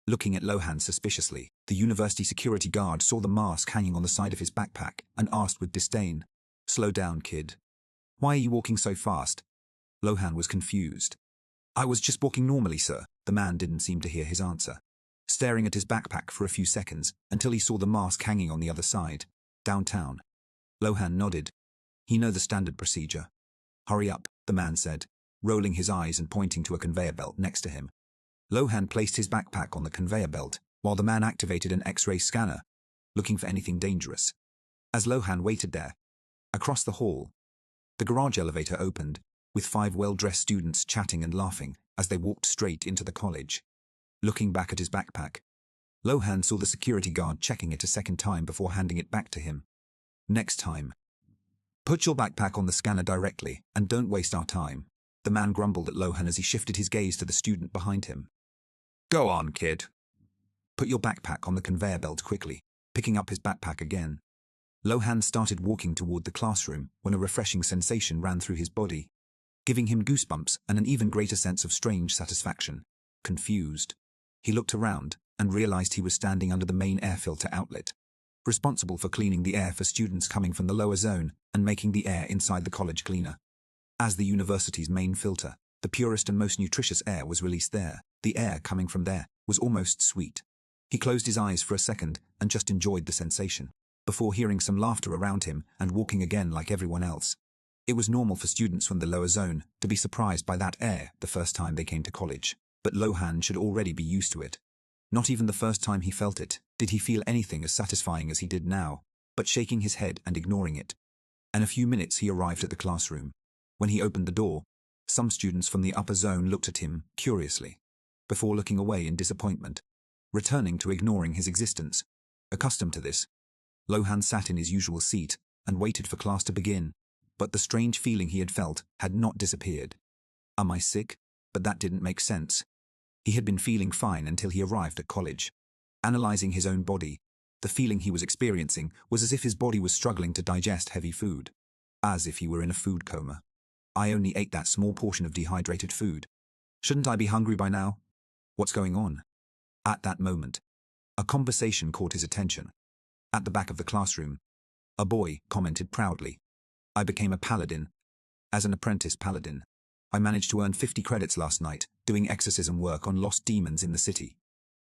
Looking at Lohan suspiciously, the university security guard saw the mask hanging on the side of his backpack and asked with disdain, "Slow down, kid. Why are you walking so fast?" Lohan was confused. "I was just walking normally, sir." The man didn't seem to hear his answer, staring at his backpack for a few seconds until he saw the mask hanging on the other side. "Downtown." Lohan nodded. "You know the standard procedure." "Hurry up," the man said, rolling his eyes and pointing to a conveyor belt next to him. Lohan placed his backpack on the conveyor belt, while the man activated an X-ray scanner, looking for anything dangerous. As Lohan waited there, across the hall, the garage elevator opened, with 5 well-dressed students chatting and laughing as they walked straight into the college. Looking back at his backpack, Lohan saw the security guard checking it a second time before handing it back to him. "Next time, put your backpack on the scanner directly and don't waste our time," the man grumbled at Lohan as he shifted his gaze to the student behind him. "Go on, kid." "Put your backpack on the conveyor belt quickly," picking up his backpack again. Lohan started walking toward the classroom when a refreshing sensation ran through his body, giving him goosebumps and an even greater sense of strange satisfaction. Confused, he looked around and realized he was standing under the main air filter outlet, responsible for cleaning the air for students coming from the lower zone and making the air inside the college cleaner. As the university's main filter, the purest and most nutritious air was released there. The air coming from there was almost sweet. He closed his eyes for a second and just enjoyed the sensation, before hearing some laughter around him and walking again like everyone else. It was normal for students from the lower zone to be surprised by that air the first time they came to college, but Lohan should already be used to it. Not even the first time he felt it did he feel anything as satisfying as he did now, but shaking his head and ignoring it. In a few minutes he arrived at the classroom. When he opened the door, some students from the upper zone looked at him curiously, before looking away in disappointment, returning to ignoring his existence. Accustomed to this, Lohan sat in his usual seat and waited for class to begin, but the strange feeling he had felt had not disappeared. Am I sick? But that didn't make sense. He had been feeling fine until he arrived at college. Analyzing his own body, the feeling he was experiencing was as if his body was struggling to digest heavy food, as if he were in a food coma. I only ate that small portion of dehydrated food. Shouldn't I be hungry by now? What's going on? At that moment, a conversation caught his attention. At the back of the classroom, A boy commented proudly. I became a paladin. As an apprentice paladin, I managed to earn 50 credits last night, doing exorcism work on lost demons in the city.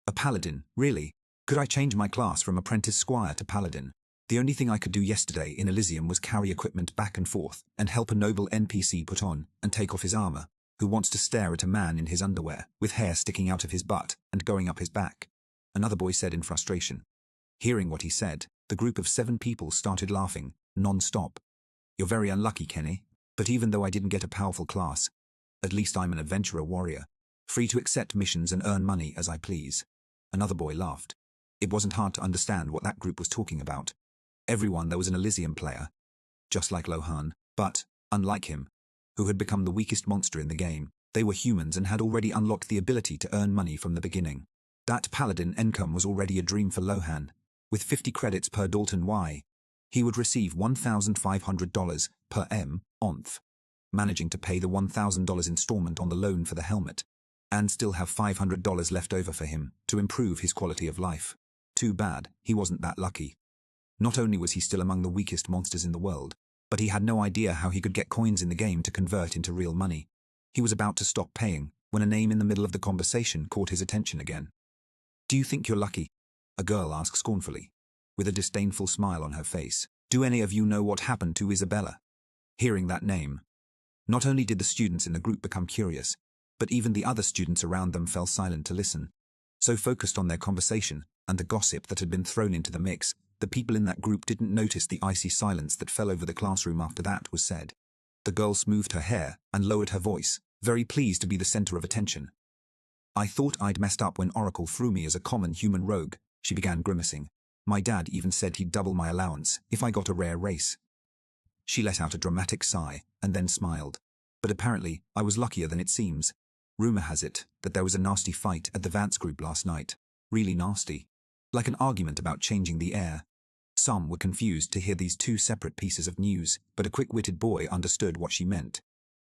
A paladin, really? Could I change my class from apprentice squire to paladin? The only thing I could do yesterday in Elysium was carry equipment back and forth and help a noble NPC put on and take off his armor, who wants to stare at a man in his underwear, with hair sticking out of his butt and going up his back. Another boy said in frustration. Hearing what he said, the group of 7 people started laughing, non-stop. You're very unlucky, Kenny, but even though I didn't get a powerful class, at least I'm an adventurer warrior, free to accept missions and earn money as I please. Another boy laughed. It wasn't hard to understand what that group was talking about. Everyone there was an Elysium player, just like Lohan, but, unlike him, who had become the weakest monster in the game, they were humans and had already unlocked the ability to earn money from the beginning. That paladin income was already a dream for Lohan. With 50 credits per Dalton Y, he would receive $1,500 per month, managing to pay the $1,000 installment on the loan for the helmet, and still have $500 left over for him to improve his quality of life. Too bad he wasn't that lucky. Not only was he still among the weakest monsters in the world, but he had no idea how he could get coins in the game to convert into real money. He was about to stop paying when a name in the middle of the conversation caught his attention again. Do you think you're lucky? A girl asked scornfully, with a disdainful smile on her face. Do any of you know what happened to Isabella? Hearing that name, not only did the students in the group become curious, but even the other students around them fell silent to listen. So focused on their conversation and the gossip that had been thrown into the mix, the people in that group didn't notice the icy silence that fell over the classroom after that was said. The girl smoothed her hair and lowered her voice, very pleased to be the center of attention. I thought I'd messed up when Oracle threw me as a common human rogue, she began grimacing. My dad even said he'd double my allowance if I got a rare race. She let out a dramatic sigh and then smiled. But apparently, I was luckier than it seems. Rumor has it that there was a nasty fight at the Vance group last night. Really nasty. Like an argument about changing the air. Some were confused to hear these 2 separate pieces of news, but a quick-witted boy understood what she meant.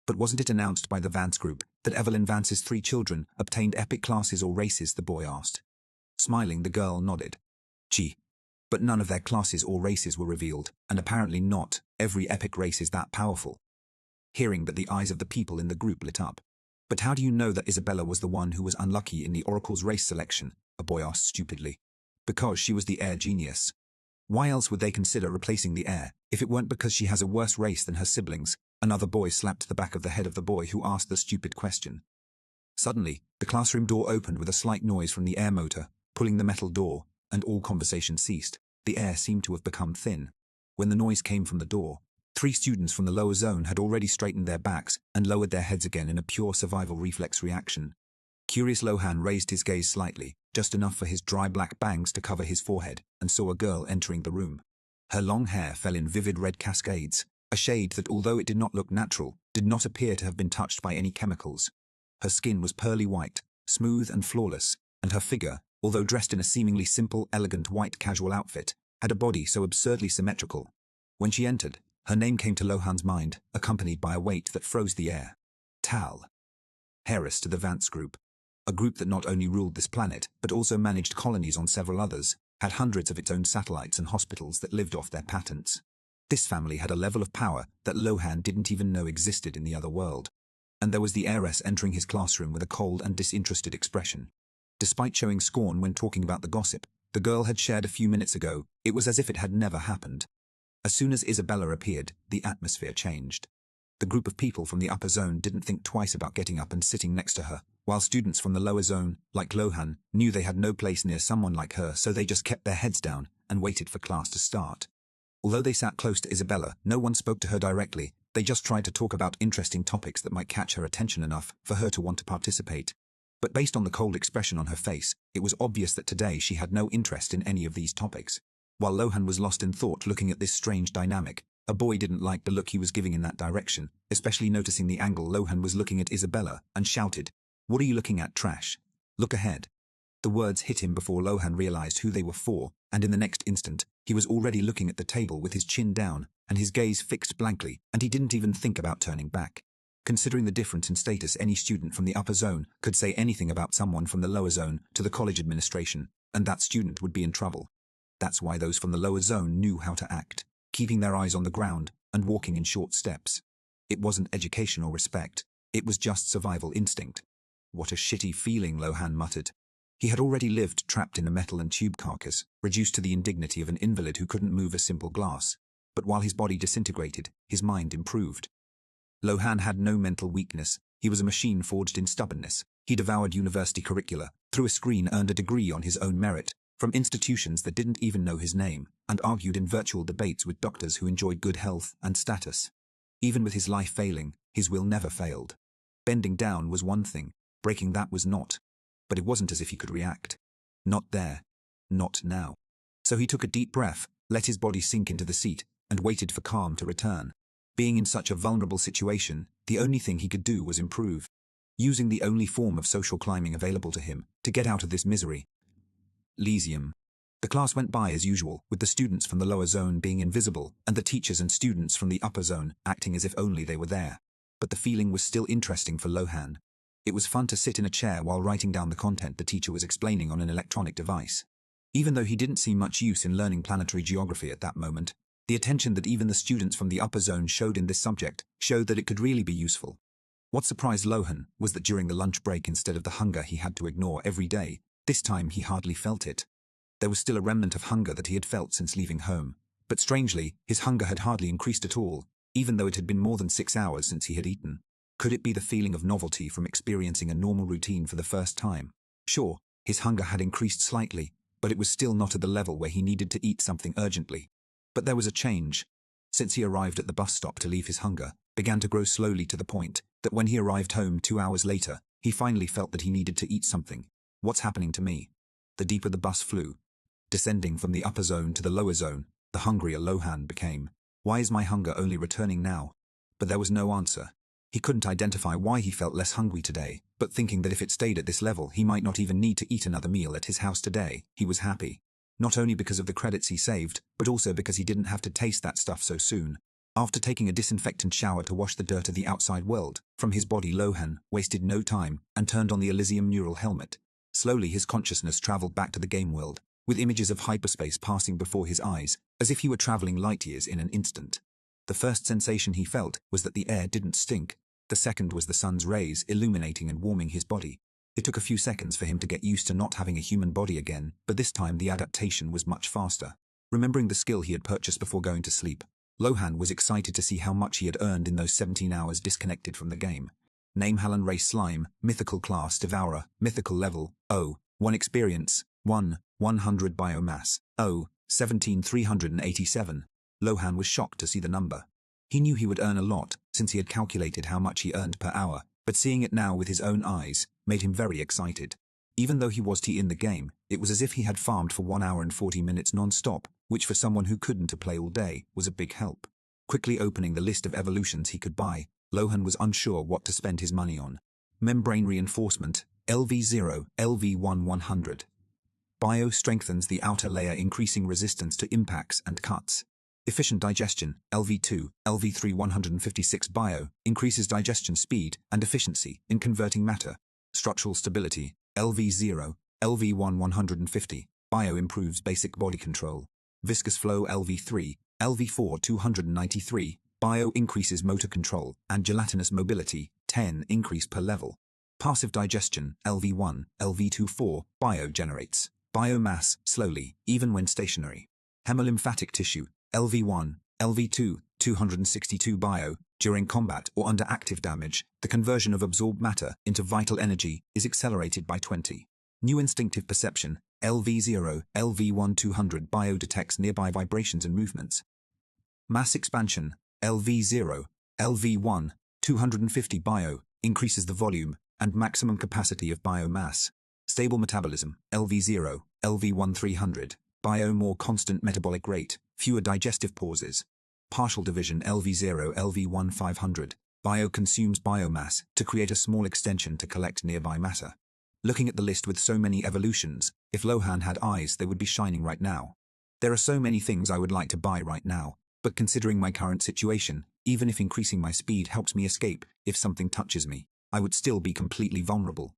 But wasn't it announced by the Vance group that Evelyn Vance's 3 children obtained epic classes or races, the boy asked. Smiling, the girl nodded. Gee. But none of their classes or races were revealed, and apparently not every epic race is that powerful. Hearing that, the eyes of the people in the group lit up. But how do you know that Isabella was the one who was unlucky in the Oracle's race selection? A boy asked stupidly. Because she was the heir genius. Why else would they consider replacing the heir, if it weren't because she has a worse race than her siblings? Another boy slapped the back of the head of the boy who asked the stupid question. Suddenly, the classroom door opened with a slight noise from the air motor, pulling the metal door, and all conversation ceased. The air seemed to have become thin. When the noise came from the door, 3 students from the lower zone had already straightened their backs and lowered their heads again in a pure survival reflex reaction. Curious Lohan raised his gaze slightly, just enough for his dry black bangs to cover his forehead, and saw a girl entering the room. Her long hair fell in vivid red cascades, a shade that, although it did not look natural, did not appear to have been touched by any chemicals. Her skin was pearly white, smooth and flawless, and her figure, although dressed in a seemingly simple, elegant white casual outfit, had a body so absurdly symmetrical. When she entered, her name came to Lohan's mind, accompanied by a weight that froze the air. Tal. Heiress to the Vance group. A group that not only ruled this planet, but also managed colonies on several others, had hundreds of its own satellites and hospitals that lived off their patents. This family had a level of power that Lohan didn't even know existed in the other world. And there was the heiress entering his classroom with a cold and disinterested expression. Despite showing scorn when talking about the gossip the girl had shared a few minutes ago, it was as if it had never happened. As soon as Isabella appeared, the atmosphere changed. The group of people from the upper zone didn't think twice about getting up and sitting next to her, while students from the lower zone, like Lohan, knew they had no place near someone like her, so they just kept their heads down and waited for class to start. Although they sat close to Isabella, no one spoke to her directly. They just tried to talk about interesting topics that might catch her attention enough for her to want to participate. But based on the cold expression on her face, it was obvious that today she had no interest in any of these topics. While Lohan was lost in thought looking at this strange dynamic, a boy didn't like the look he was giving in that direction, especially noticing the angle Lohan was looking at Isabella, and shouted, "What are you looking at, trash? Look ahead." The words hit him before Lohan realized who they were for, and in the next instant, he was already looking at the table with his chin down, and his gaze fixed blankly, and he didn't even think about turning back. Considering the difference in status, any student from the upper zone could say anything about someone from the lower zone to the college administration, and that student would be in trouble. That's why those from the lower zone knew how to act. keeping their eyes on the ground and walking in short steps. It wasn't education or respect. It was just survival instinct. What a shitty feeling, Lohan muttered. He had already lived trapped in a metal and tube carcass, reduced to the indignity of an invalid who couldn't move a simple glass. But while his body disintegrated, his mind improved. Lohan had no mental weakness. He was a machine forged in stubbornness. He devoured university curricula, through a screen earned a degree on his own merit, from institutions that didn't even know his name, and argued in virtual debates with doctors who enjoyed good health and status. Even with his life failing, his will never failed. Bending down was one thing, breaking that was not. But it wasn't as if he could react. Not there. Not now. So he took a deep breath, let his body sink into the seat, and waited for calm to return. Being in such a vulnerable situation, the only thing he could do was improve. Using the only form of social climbing available to him, to get out of this misery. Elysium. The class went by as usual, with the students from the lower zone being invisible, and the teachers and students from the upper zone acting as if only they were there. But the feeling was still interesting for Lohan. It was fun to sit in a chair while writing down the content the teacher was explaining on an electronic device. Even though he didn't see much use in learning planetary geography at that moment, the attention that even the students from the upper zone showed in this subject showed that it could really be useful. What surprised Lohan was that during the lunch break, instead of the hunger he had to ignore every day, this time he hardly felt it. There was still a remnant of hunger that he had felt since leaving home, but strangely, his hunger had hardly increased at all, even though it had been more than 6 hours since he had eaten. Could it be the feeling of novelty from experiencing a normal routine for the first time? Sure, his hunger had increased slightly, but it was still not at the level where he needed to eat something urgently. But there was a change. Since he arrived at the bus stop to leave, his hunger began to grow slowly to the point that when he arrived home 2 hours later, he finally felt that he needed to eat something. What's happening to me? The deeper the bus flew, descending from the upper zone to the lower zone, the hungrier Lohan became. Why is my hunger only returning now? But there was no answer. He couldn't identify why he felt less hungry today, but thinking that if it stayed at this level he might not even need to eat another meal at his house today, he was happy. Not only because of the credits he saved, but also because he didn't have to taste that stuff so soon. After taking a disinfectant shower to wash the dirt of the outside world from his body, Lohan wasted no time and turned on the Elysium neural helmet. Slowly his consciousness traveled back to the game world, with images of hyperspace passing before his eyes, as if he were traveling light years in an instant. The first sensation he felt was that the air didn't stink. The second was the sun's rays illuminating and warming his body. It took a few seconds for him to get used to not having a human body again, but this time the adaptation was much faster. Remembering the skill he had purchased before going to sleep, Lohan was excited to see how much he had earned in those 17 hours disconnected from the game. Name Hallan Race Slime, Mythical Class Devourer, Mythical Level, 1 Experience, 100 Biomass, 17,387. Lohan was shocked to see the number. He knew he would earn a lot, since he had calculated how much he earned per hour, but seeing it now with his own eyes made him very excited. Even though he was in the game, it was as if he had farmed for 1 hour and 40 minutes non-stop, which for someone who couldn't to play all day was a big help. Quickly opening the list of evolutions he could buy, Lohan was unsure what to spend his money on. Membrane Reinforcement, LV0, LV1-100. Bio strengthens the outer layer, increasing resistance to impacts and cuts. Efficient Digestion, LV2, LV3-156. Bio increases digestion speed and efficiency in converting matter. Structural Stability, LV0, LV1-150. Bio improves basic body control. Viscous Flow, LV3, LV4-293. Bio increases motor control and gelatinous mobility, 10 increase per level. Passive Digestion, LV1, LV24. Bio generates biomass slowly, even when stationary. Hemolymphatic Tissue, LV1, LV2, 262. Bio, during combat or under active damage, the conversion of absorbed matter into vital energy is accelerated by 20. New Instinctive Perception, LV0, LV1-200. Bio detects nearby vibrations and movements. Mass Expansion, LV0, LV1-250. Bio increases the volume and maximum capacity of biomass. Stable Metabolism, LV0, LV1-300. Bio more constant metabolic rate, fewer digestive pauses. Partial Division, LV0, LV1-500. Bio consumes biomass to create a small extension to collect nearby matter. Looking at the list with so many evolutions, if Lohan had eyes they would be shining right now. There are so many things I would like to buy right now, but considering my current situation, even if increasing my speed helps me escape, if something touches me, I would still be completely vulnerable.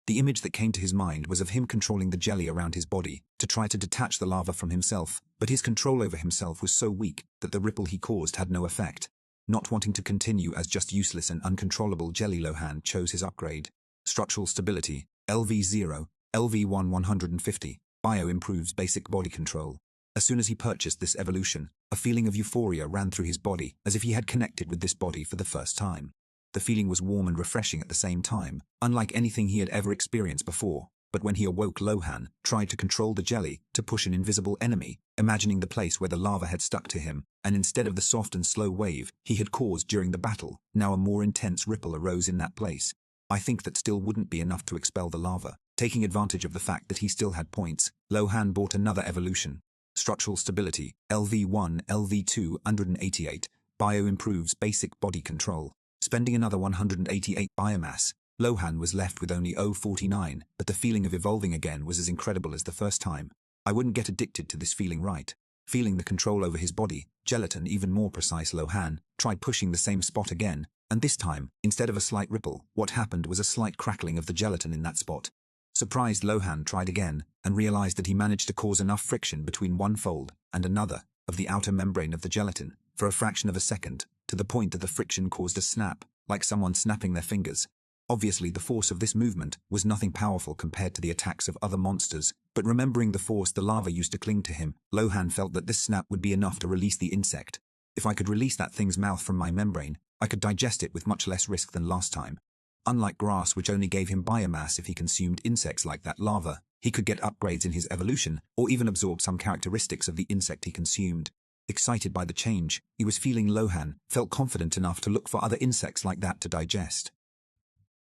The image that came to his mind was of him controlling the jelly around his body to try to detach the lava from himself, but his control over himself was so weak that the ripple he caused had no effect. Not wanting to continue as just useless and uncontrollable jelly, Lohan chose his upgrade. Structural stability, LV0, LV1 150, Bio improves basic body control. As soon as he purchased this evolution, a feeling of euphoria ran through his body as if he had connected with this body for the first time. The feeling was warm and refreshing at the same time, unlike anything he had ever experienced before. But when he awoke, Lohan tried to control the jelly to push an invisible enemy, imagining the place where the lava had stuck to him, and instead of the soft and slow wave he had caused during the battle, now a more intense ripple arose in that place. I think that still wouldn't be enough to expel the lava. Taking advantage of the fact that he still had points, Lohan bought another evolution. Structural stability, LV1, LV2 188, Bio improves basic body control. Spending another 188 biomass, Lohan was left with only 049, but the feeling of evolving again was as incredible as the first time. I wouldn't get addicted to this feeling, right? Feeling the control over his body, gelatin even more precise, Lohan tried pushing the same spot again, and this time, instead of a slight ripple, what happened was a slight crackling of the gelatin in that spot. Surprised, Lohan tried again, and realized that he managed to cause enough friction between one fold and another of the outer membrane of the gelatin, for a fraction of a second, to the point that the friction caused a snap, like someone snapping their fingers. Obviously, the force of this movement was nothing powerful compared to the attacks of other monsters, but remembering the force the lava used to cling to him, Lohan felt that this snap would be enough to release the insect. If I could release that thing's mouth from my membrane, I could digest it with much less risk than last time. Unlike grass, which only gave him biomass if he consumed insects like that lava, he could get upgrades in his evolution, or even absorb some characteristics of the insect he consumed. Excited by the change he was feeling, Lohan felt confident enough to look for other insects like that to digest.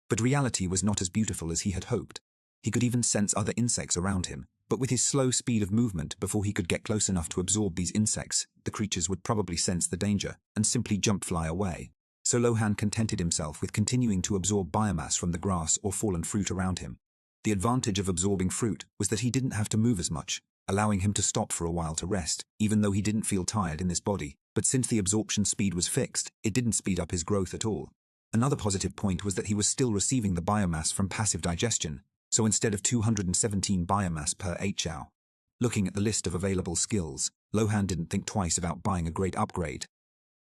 But reality was not as beautiful as he had hoped. He could even sense other insects around him, but with his slow speed of movement, before he could get close enough to absorb these insects, the creatures would probably sense the danger and simply fly away. So Lohan contented himself with continuing to absorb biomass from the grass or fallen fruit around him. The advantage of absorbing fruit was that he didn't have to move as much, allowing him to stop for a while to rest, even though he didn't feel tired in this body. But since the absorption speed was fixed, it didn't speed up his growth at all. Another positive point was that he was still receiving the biomass from passive digestion, so instead of 217 biomass per HL. Looking at the list of available skills, Lohan didn't think twice about buying a great upgrade.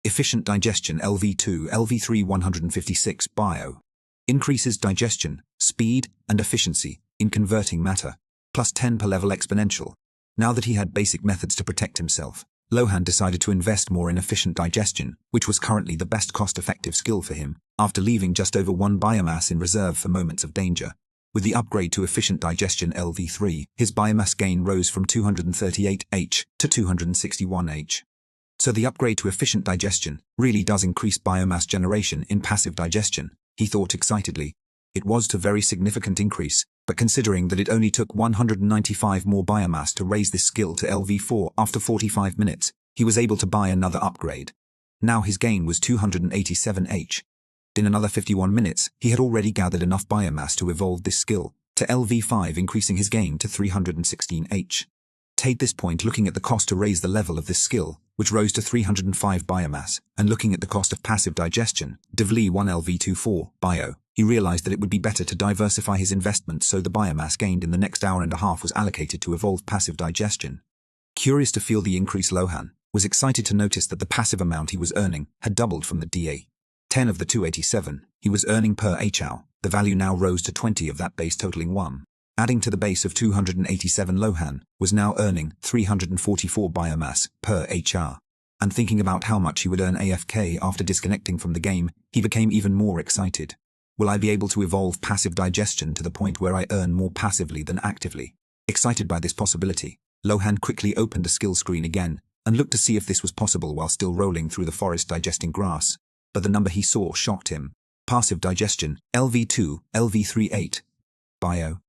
Efficient digestion, LV2, LV3 156 Bio. Increases digestion, speed, and efficiency in converting matter, plus 10 per level exponential. Now that he had basic methods to protect himself, Lohan decided to invest more in efficient digestion, which was currently the best cost-effective skill for him, after leaving just over 1 biomass in reserve for moments of danger. With the upgrade to efficient digestion LV3, his biomass gain rose from 238H to 261H. So the upgrade to efficient digestion really does increase biomass generation in passive digestion, he thought excitedly. It was a very significant increase, but considering that it only took 195 more biomass to raise this skill to LV4 after 45 minutes, he was able to buy another upgrade. Now his gain was 287H. In another 51 minutes, he had already gathered enough biomass to evolve this skill to LV5, increasing his gain to 316H. At this point, looking at the cost to raise the level of this skill, which rose to 305 biomass, and looking at the cost of passive digestion, DVLI 1 LV24 Bio, he realized that it would be better to diversify his investment, so the biomass gained in the next hour and a half was allocated to evolve passive digestion. Curious to feel the increase, Lohan was excited to notice that the passive amount he was earning had doubled from the DA 10 of the 287 he was earning per HL. The value now rose to 20 of that base, totaling 1. Adding to the base of 287, Lohan was now earning 344 biomass per HR. And thinking about how much he would earn AFK after disconnecting from the game, he became even more excited. Will I be able to evolve passive digestion to the point where I earn more passively than actively? Excited by this possibility, Lohan quickly opened the skill screen again and looked to see if this was possible while still rolling through the forest digesting grass. But the number he saw shocked him. Passive digestion, LV2, LV38. Bio.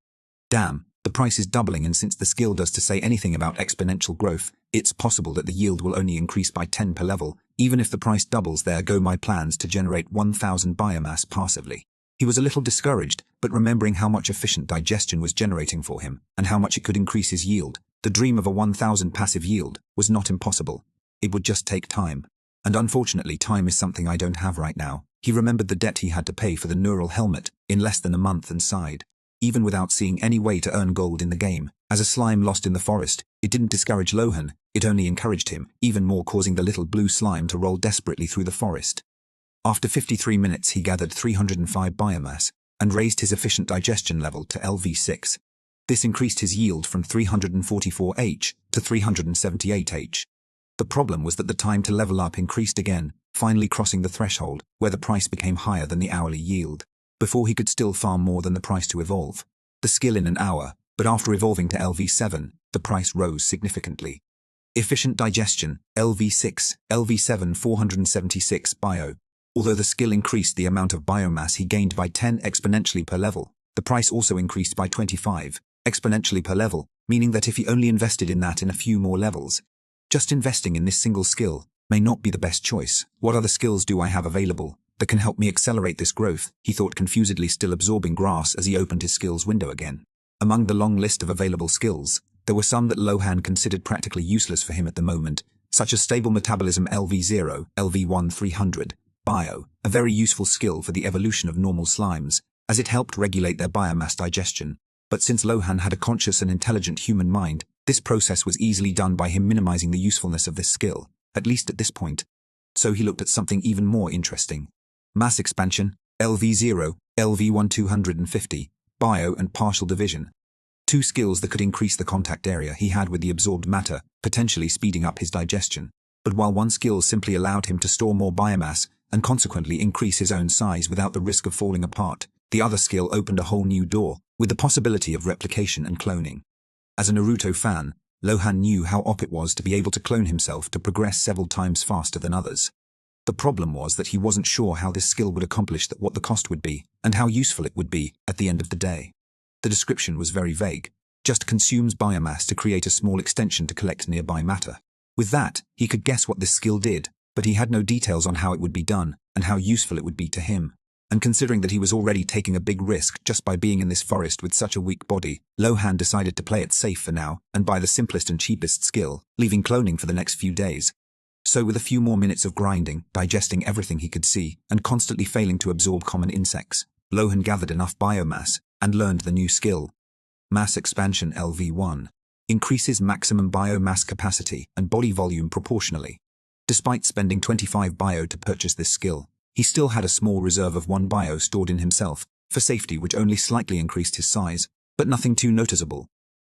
Damn, the price is doubling, and since the skill does to say anything about exponential growth, it's possible that the yield will only increase by 10 per level. Even if the price doubles, there go my plans to generate 1000 biomass passively. He was a little discouraged, but remembering how much efficient digestion was generating for him, and how much it could increase his yield, the dream of a 1000 passive yield was not impossible. It would just take time. And unfortunately, time is something I don't have right now. He remembered the debt he had to pay for the neural helmet in less than a month and sighed. even without seeing any way to earn gold in the game. As a slime lost in the forest, it didn't discourage Lohan, it only encouraged him, even more, causing the little blue slime to roll desperately through the forest. After 53 minutes he gathered 305 biomass, and raised his efficient digestion level to LV6. This increased his yield from 344H to 378H. The problem was that the time to level up increased again, finally crossing the threshold, where the price became higher than the hourly yield, before he could still farm more than the price to evolve the skill in an hour, but after evolving to LV7, the price rose significantly. Efficient digestion, LV6, LV7 476 bio. Although the skill increased the amount of biomass he gained by 10 exponentially per level, the price also increased by 25 exponentially per level, meaning that if he only invested in that in a few more levels, just investing in this single skill may not be the best choice. What other skills do I have available that can help me accelerate this growth? He thought, confusedly, still absorbing grass as he opened his skills window again. Among the long list of available skills, there were some that Lohan considered practically useless for him at the moment, such as stable metabolism LV0, LV1 300, bio, a very useful skill for the evolution of normal slimes, as it helped regulate their biomass digestion. But since Lohan had a conscious and intelligent human mind, this process was easily done by him minimizing the usefulness of this skill, at least at this point. So he looked at something even more interesting. Mass expansion, LV0, LV1 250, bio and partial division. Two skills that could increase the contact area he had with the absorbed matter, potentially speeding up his digestion. But while one skill simply allowed him to store more biomass, and consequently increase his own size without the risk of falling apart, the other skill opened a whole new door, with the possibility of replication and cloning. As a Naruto fan, Lohan knew how OP it was to be able to clone himself to progress several times faster than others. The problem was that he wasn't sure how this skill would accomplish that, what the cost would be, and how useful it would be at the end of the day. The description was very vague. Just consumes biomass to create a small extension to collect nearby matter. With that, he could guess what this skill did, but he had no details on how it would be done, and how useful it would be to him. And considering that he was already taking a big risk just by being in this forest with such a weak body, Lohan decided to play it safe for now, and buy the simplest and cheapest skill, leaving cloning for the next few days. So with a few more minutes of grinding, digesting everything he could see, and constantly failing to absorb common insects, Lohan gathered enough biomass, and learned the new skill. Mass expansion LV1. Increases maximum biomass capacity and body volume proportionally. Despite spending 25 bio to purchase this skill, he still had a small reserve of 1 bio stored in himself, for safety, which only slightly increased his size, but nothing too noticeable.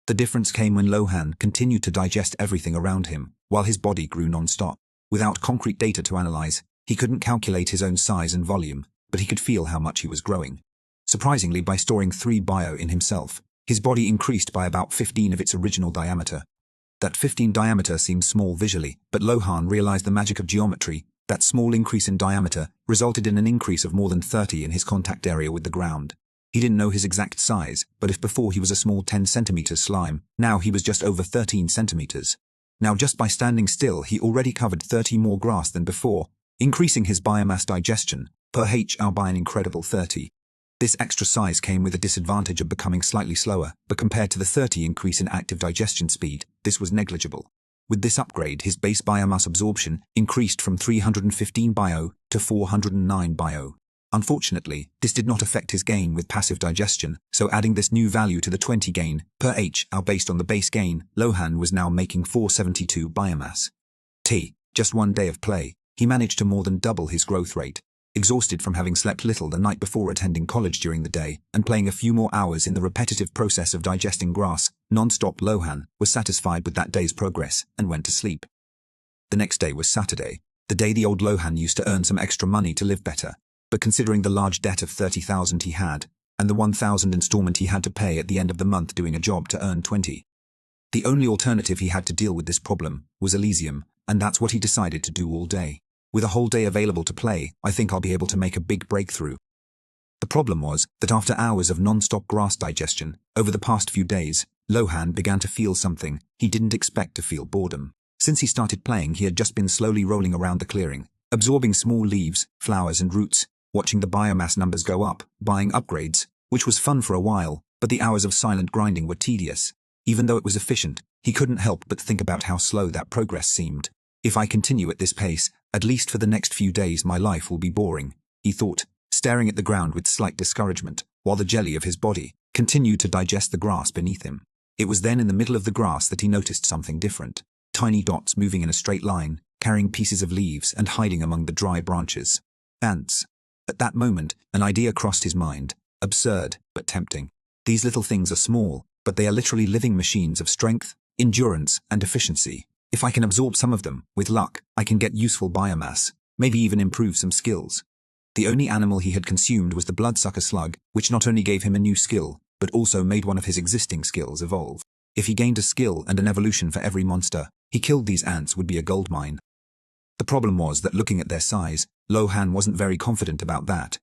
The difference came when Lohan continued to digest everything around him, while his body grew non-stop. Without concrete data to analyze, he couldn't calculate his own size and volume, but he could feel how much he was growing. Surprisingly, by storing 3 bio in himself, his body increased by about 15 of its original diameter. That 15 diameter seemed small visually, but Lohan realized the magic of geometry. That small increase in diameter resulted in an increase of more than 30 in his contact area with the ground. He didn't know his exact size, but if before he was a small 10 centimeters slime, now he was just over 13 centimeters. Now just by standing still he already covered 30 more grass than before, increasing his biomass digestion per HR by an incredible 30. This extra size came with a disadvantage of becoming slightly slower, but compared to the 30 increase in active digestion speed, this was negligible. With this upgrade, his base biomass absorption increased from 315 bio to 409 bio. Unfortunately, this did not affect his gain with passive digestion, so adding this new value to the 20 gain per HR based on the base gain, Lohan was now making 472 biomass. Just one day of play, he managed to more than double his growth rate. Exhausted from having slept little the night before attending college during the day, and playing a few more hours in the repetitive process of digesting grass, non-stop, Lohan was satisfied with that day's progress, and went to sleep. The next day was Saturday, the day the old Lohan used to earn some extra money to live better, but considering the large debt of 30,000 he had, and the 1,000 installment he had to pay at the end of the month doing a job to earn 20. The only alternative he had to deal with this problem was Elysium, and that's what he decided to do all day. With a whole day available to play, I think I'll be able to make a big breakthrough. The problem was that after hours of non-stop grass digestion, over the past few days, Lohan began to feel something he didn't expect to feel: boredom. Since he started playing, he had just been slowly rolling around the clearing, absorbing small leaves, flowers and roots, watching the biomass numbers go up, buying upgrades, which was fun for a while, but the hours of silent grinding were tedious. Even though it was efficient, he couldn't help but think about how slow that progress seemed. If I continue at this pace, at least for the next few days my life will be boring, he thought, staring at the ground with slight discouragement, while the jelly of his body continued to digest the grass beneath him. It was then in the middle of the grass that he noticed something different. Tiny dots moving in a straight line, carrying pieces of leaves and hiding among the dry branches. Ants. At that moment, an idea crossed his mind. Absurd, but tempting. These little things are small, but they are literally living machines of strength, endurance, and efficiency. If I can absorb some of them, with luck, I can get useful biomass, maybe even improve some skills. The only animal he had consumed was the bloodsucker slug, which not only gave him a new skill, but also made one of his existing skills evolve. If he gained a skill and an evolution for every monster he killed, these ants would be a goldmine. The problem was that looking at their size, Lohan wasn't very confident about that.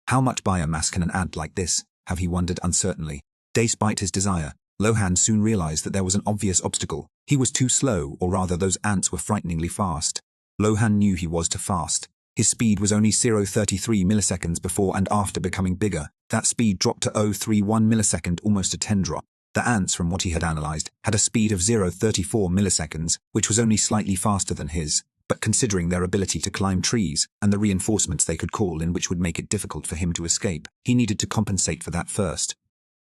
How much biomass can an ant like this have, he wondered uncertainly. Despite his desire, Lohan soon realized that there was an obvious obstacle. He was too slow, or rather those ants were frighteningly fast. Lohan knew he was too fast. His speed was only 0.33 milliseconds before and after becoming bigger. That speed dropped to 0.31 millisecond, almost a 10 drop. The ants, from what he had analyzed, had a speed of 0.34 milliseconds, which was only slightly faster than his. But considering their ability to climb trees, and the reinforcements they could call in which would make it difficult for him to escape, he needed to compensate for that first.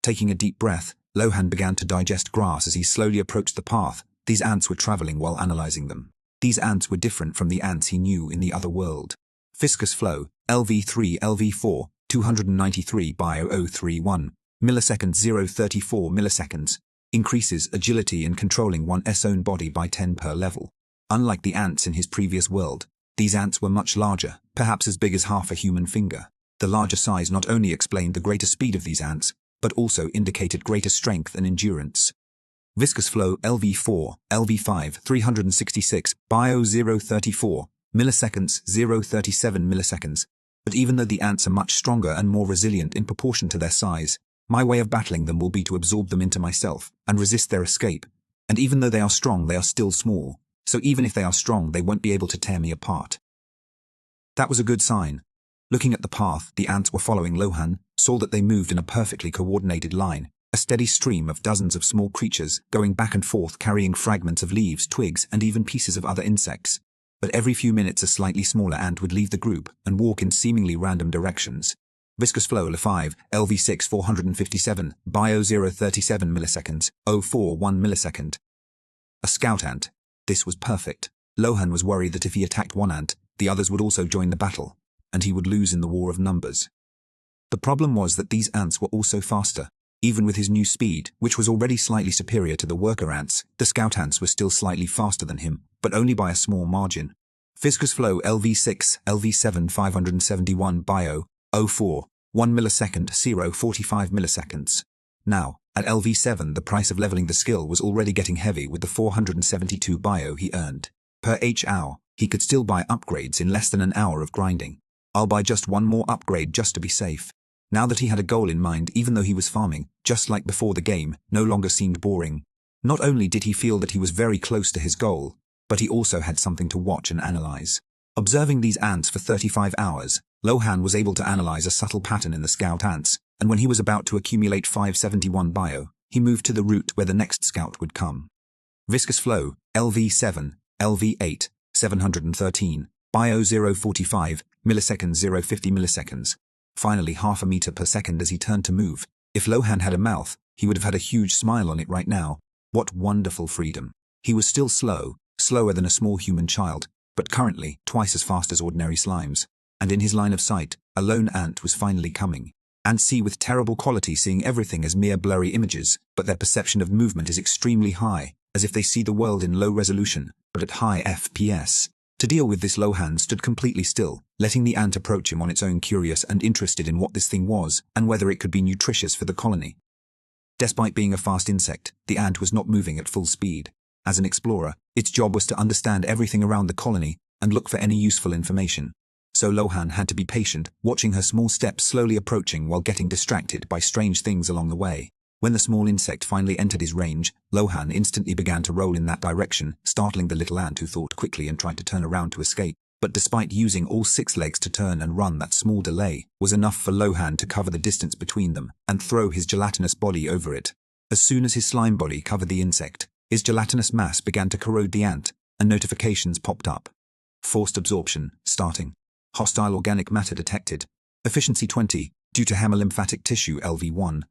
Taking a deep breath, Lohan began to digest grass as he slowly approached the path these ants were traveling while analyzing them. These ants were different from the ants he knew in the other world. Viscous flow, LV3 LV4, 293 bio 031, millisecond 0.34 milliseconds, increases agility in controlling one's own body by 10 per level. Unlike the ants in his previous world, these ants were much larger, perhaps as big as half a human finger. The larger size not only explained the greater speed of these ants, but also indicated greater strength and endurance. Viscous flow LV4, LV5, 366, bio 034, milliseconds 0.37 milliseconds. But even though the ants are much stronger and more resilient in proportion to their size, my way of battling them will be to absorb them into myself and resist their escape. And even though they are strong, they are still small. So even if they are strong, they won't be able to tear me apart. That was a good sign. Looking at the path the ants were following, Lohan saw that they moved in a perfectly coordinated line, a steady stream of dozens of small creatures going back and forth carrying fragments of leaves, twigs, and even pieces of other insects. But every few minutes a slightly smaller ant would leave the group and walk in seemingly random directions. Viscous flow LV5, LV6 457, bio 0.37 milliseconds, 0.41 millisecond. A scout ant. This was perfect. Lohan was worried that if he attacked one ant, the others would also join the battle, and he would lose in the war of numbers. The problem was that these ants were also faster. Even with his new speed, which was already slightly superior to the worker ants, the scout ants were still slightly faster than him, but only by a small margin. Viscous flow LV6, LV7 571 bio, 0.4, 1 millisecond, 0.45 milliseconds. Now, at LV7 the price of leveling the skill was already getting heavy with the 472 bio he earned. Per each hour, he could still buy upgrades in less than an hour of grinding. I'll buy just one more upgrade just to be safe. Now that he had a goal in mind, even though he was farming, just like before, the game no longer seemed boring. Not only did he feel that he was very close to his goal, but he also had something to watch and analyze. Observing these ants for 35 hours, Lohan was able to analyze a subtle pattern in the scout ants, and when he was about to accumulate 571 bio, he moved to the route where the next scout would come. Viscous flow, LV7, LV8, 713, bio 0.45, milliseconds 0.50 milliseconds. Finally, half a meter per second as he turned to move. If Lohan had a mouth, he would have had a huge smile on it right now. What wonderful freedom. He was still slow, slower than a small human child, but currently twice as fast as ordinary slimes. And in his line of sight, a lone ant was finally coming. Ants see with terrible quality, seeing everything as mere blurry images, but their perception of movement is extremely high, as if they see the world in low resolution, but at high FPS. To deal with this, Lohan stood completely still, letting the ant approach him on its own, curious and interested in what this thing was and whether it could be nutritious for the colony. Despite being a fast insect, the ant was not moving at full speed. As an explorer, its job was to understand everything around the colony and look for any useful information. So Lohan had to be patient, watching her small steps slowly approaching while getting distracted by strange things along the way. When the small insect finally entered his range, Lohan instantly began to roll in that direction, startling the little ant, who thought quickly and tried to turn around to escape. But despite using all 6 legs to turn and run, that small delay was enough for Lohan to cover the distance between them and throw his gelatinous body over it. As soon as his slime body covered the insect, his gelatinous mass began to corrode the ant, and notifications popped up. Forced absorption, starting. Hostile organic matter detected. Efficiency 20, due to hemolymphatic tissue LV1.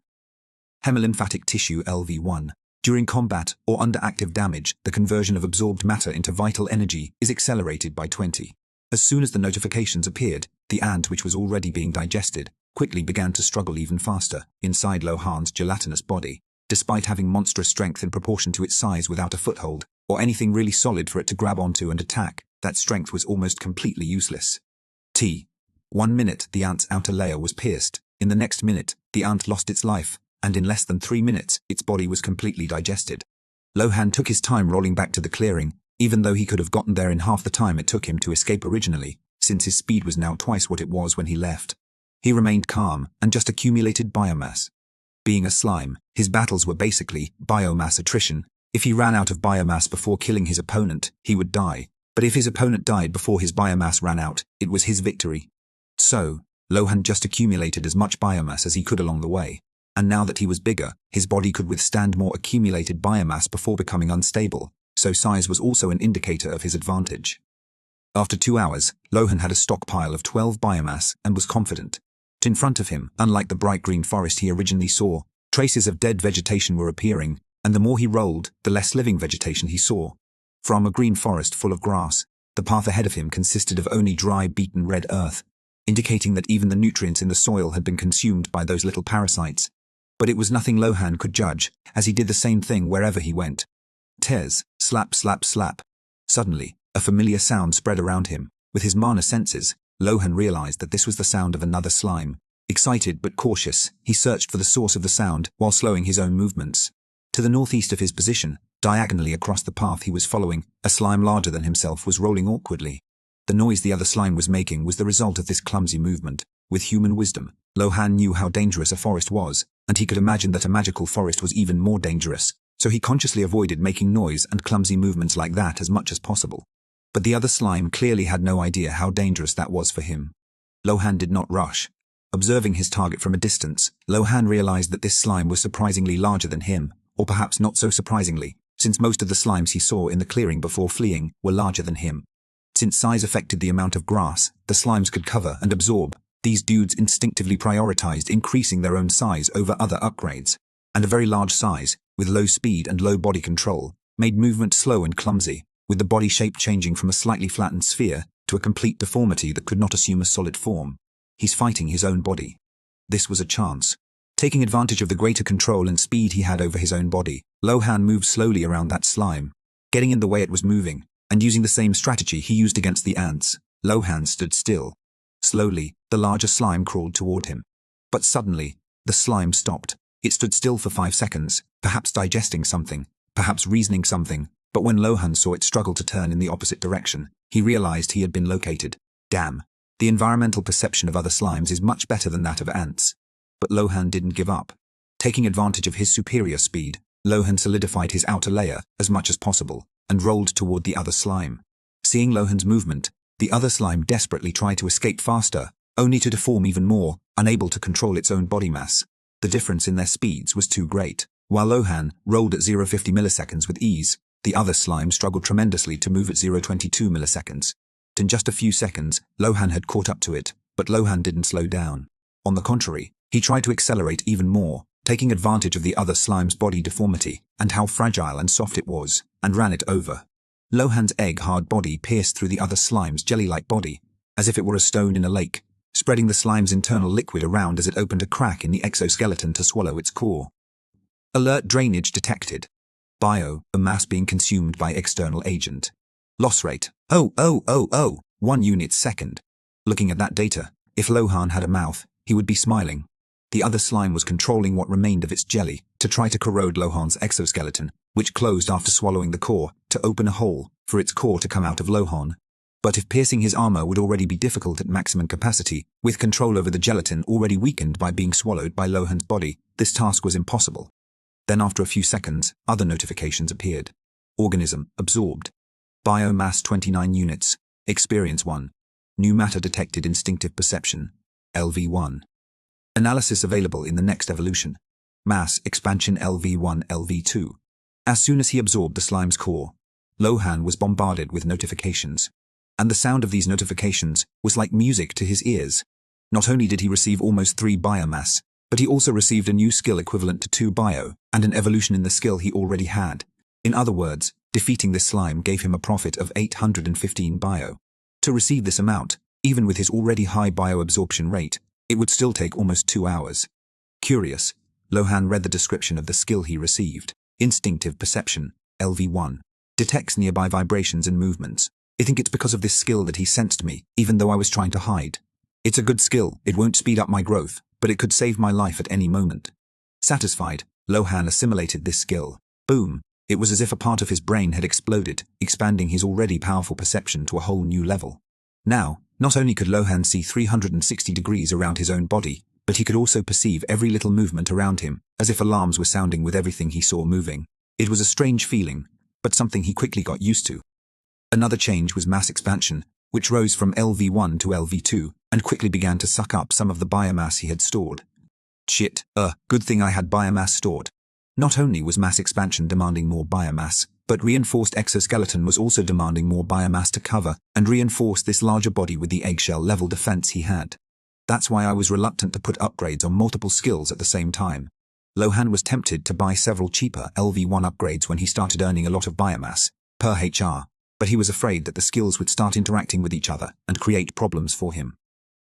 Hemolymphatic tissue LV1. During combat or under active damage, the conversion of absorbed matter into vital energy is accelerated by 20. As soon as the notifications appeared, the ant, which was already being digested, quickly began to struggle even faster inside Lohan's gelatinous body. Despite having monstrous strength in proportion to its size without a foothold, or anything really solid for it to grab onto and attack, that strength was almost completely useless. 1 minute, the ant's outer layer was pierced. In the next minute, the ant lost its life, and in less than 3 minutes, its body was completely digested. Lohan took his time rolling back to the clearing, even though he could have gotten there in half the time it took him to escape originally, since his speed was now twice what it was when he left. He remained calm and just accumulated biomass. Being a slime, his battles were basically biomass attrition. If he ran out of biomass before killing his opponent, he would die. But if his opponent died before his biomass ran out, it was his victory. So, Lohan just accumulated as much biomass as he could along the way. And now that he was bigger, his body could withstand more accumulated biomass before becoming unstable, so size was also an indicator of his advantage. After 2 hours, Lohan had a stockpile of 12 biomass and was confident. In front of him, unlike the bright green forest he originally saw, traces of dead vegetation were appearing, and the more he rolled, the less living vegetation he saw. From a green forest full of grass, the path ahead of him consisted of only dry, beaten red earth, indicating that even the nutrients in the soil had been consumed by those little parasites. But it was nothing Lohan could judge, as he did the same thing wherever he went. Tears, slap, slap, slap. Suddenly, a familiar sound spread around him. With his mana senses, Lohan realized that this was the sound of another slime. Excited but cautious, he searched for the source of the sound while slowing his own movements. To the northeast of his position, diagonally across the path he was following, a slime larger than himself was rolling awkwardly. The noise the other slime was making was the result of this clumsy movement. With human wisdom, Lohan knew how dangerous a forest was, and he could imagine that a magical forest was even more dangerous, so he consciously avoided making noise and clumsy movements like that as much as possible. But the other slime clearly had no idea how dangerous that was for him. Lohan did not rush. Observing his target from a distance, Lohan realized that this slime was surprisingly larger than him, or perhaps not so surprisingly, since most of the slimes he saw in the clearing before fleeing were larger than him. Since size affected the amount of grass the slimes could cover and absorb, these dudes instinctively prioritized increasing their own size over other upgrades. And a very large size, with low speed and low body control, made movement slow and clumsy, with the body shape changing from a slightly flattened sphere to a complete deformity that could not assume a solid form. He's fighting his own body. This was a chance. Taking advantage of the greater control and speed he had over his own body, Lohan moved slowly around that slime, getting in the way it was moving, and using the same strategy he used against the ants. Lohan stood still. Slowly, the larger slime crawled toward him. But suddenly, the slime stopped. It stood still for 5 seconds, perhaps digesting something, perhaps reasoning something, but when Lohan saw it struggle to turn in the opposite direction, he realized he had been located. Damn. The environmental perception of other slimes is much better than that of ants. But Lohan didn't give up. Taking advantage of his superior speed, Lohan solidified his outer layer as much as possible, and rolled toward the other slime. Seeing Lohan's movement, the other slime desperately tried to escape faster, only to deform even more, unable to control its own body mass. The difference in their speeds was too great. While Lohan rolled at 0.50 milliseconds with ease, the other slime struggled tremendously to move at 0.22 milliseconds. In just a few seconds, Lohan had caught up to it, but Lohan didn't slow down. On the contrary, he tried to accelerate even more, taking advantage of the other slime's body deformity and how fragile and soft it was, and ran it over. Lohan's egg-hard body pierced through the other slime's jelly-like body, as if it were a stone in a lake, spreading the slime's internal liquid around as it opened a crack in the exoskeleton to swallow its core. Alert drainage detected. Biomass being consumed by external agent. Loss rate, 1 unit second. Looking at that data, if Lohan had a mouth, he would be smiling. The other slime was controlling what remained of its jelly to try to corrode Lohan's exoskeleton, which closed after swallowing the core, to open a hole for its core to come out of Lohan. But if piercing his armor would already be difficult at maximum capacity, with control over the gelatin already weakened by being swallowed by Lohan's body, this task was impossible. Then after a few seconds, other notifications appeared. Organism absorbed. Biomass 29 units. Experience 1. New matter detected instinctive perception. LV1. Analysis available in the next evolution. Mass expansion LV1 LV2. As soon as he absorbed the slime's core, Lohan was bombarded with notifications. And the sound of these notifications was like music to his ears. Not only did he receive almost 3 biomass, but he also received a new skill equivalent to 2 bio, and an evolution in the skill he already had. In other words, defeating this slime gave him a profit of 815 bio. To receive this amount, even with his already high bio-absorption rate, it would still take almost 2 hours. Curious, Lohan read the description of the skill he received. Instinctive Perception, LV1. Detects nearby vibrations and movements. I think it's because of this skill that he sensed me, even though I was trying to hide. It's a good skill, it won't speed up my growth, but it could save my life at any moment. Satisfied, Lohan assimilated this skill. Boom! It was as if a part of his brain had exploded, expanding his already powerful perception to a whole new level. Now, not only could Lohan see 360 degrees around his own body, but he could also perceive every little movement around him, as if alarms were sounding with everything he saw moving. It was a strange feeling, but something he quickly got used to. Another change was mass expansion, which rose from LV1 to LV2, and quickly began to suck up some of the biomass he had stored. Shit, good thing I had biomass stored. Not only was mass expansion demanding more biomass, but reinforced exoskeleton was also demanding more biomass to cover and reinforce this larger body with the eggshell-level defense he had. That's why I was reluctant to put upgrades on multiple skills at the same time. Lohan was tempted to buy several cheaper LV1 upgrades when he started earning a lot of biomass, per HR, but he was afraid that the skills would start interacting with each other and create problems for him.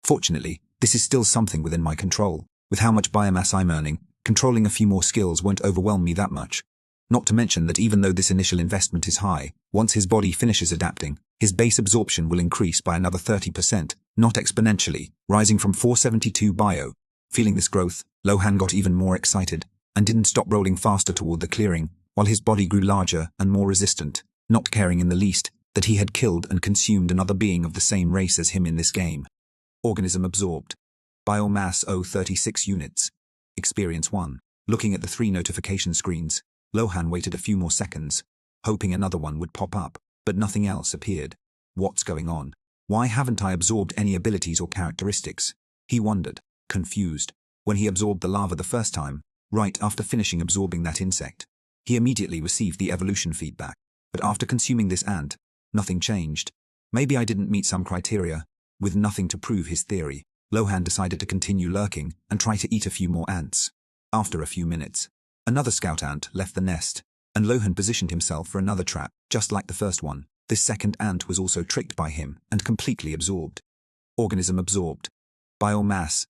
Fortunately, this is still something within my control. With how much biomass I'm earning, controlling a few more skills won't overwhelm me that much. Not to mention that even though this initial investment is high, once his body finishes adapting, his base absorption will increase by another 30%, not exponentially, rising from 472 bio. Feeling this growth, Lohan got even more excited, and didn't stop rolling faster toward the clearing, while his body grew larger and more resistant, not caring in the least that he had killed and consumed another being of the same race as him in this game. Organism absorbed. Biomass 036 units. Experience 1. Looking at the 3 notification screens, Lohan waited a few more seconds, hoping another one would pop up, but nothing else appeared. What's going on? Why haven't I absorbed any abilities or characteristics? He wondered, confused. When he absorbed the lava the first time, right after finishing absorbing that insect, he immediately received the evolution feedback. But after consuming this ant, nothing changed. Maybe I didn't meet some criteria. With nothing to prove his theory, Lohan decided to continue lurking and try to eat a few more ants. After a few minutes, another scout ant left the nest, and Lohan positioned himself for another trap, just like the first one. This second ant was also tricked by him and completely absorbed. Organism absorbed. Biomass,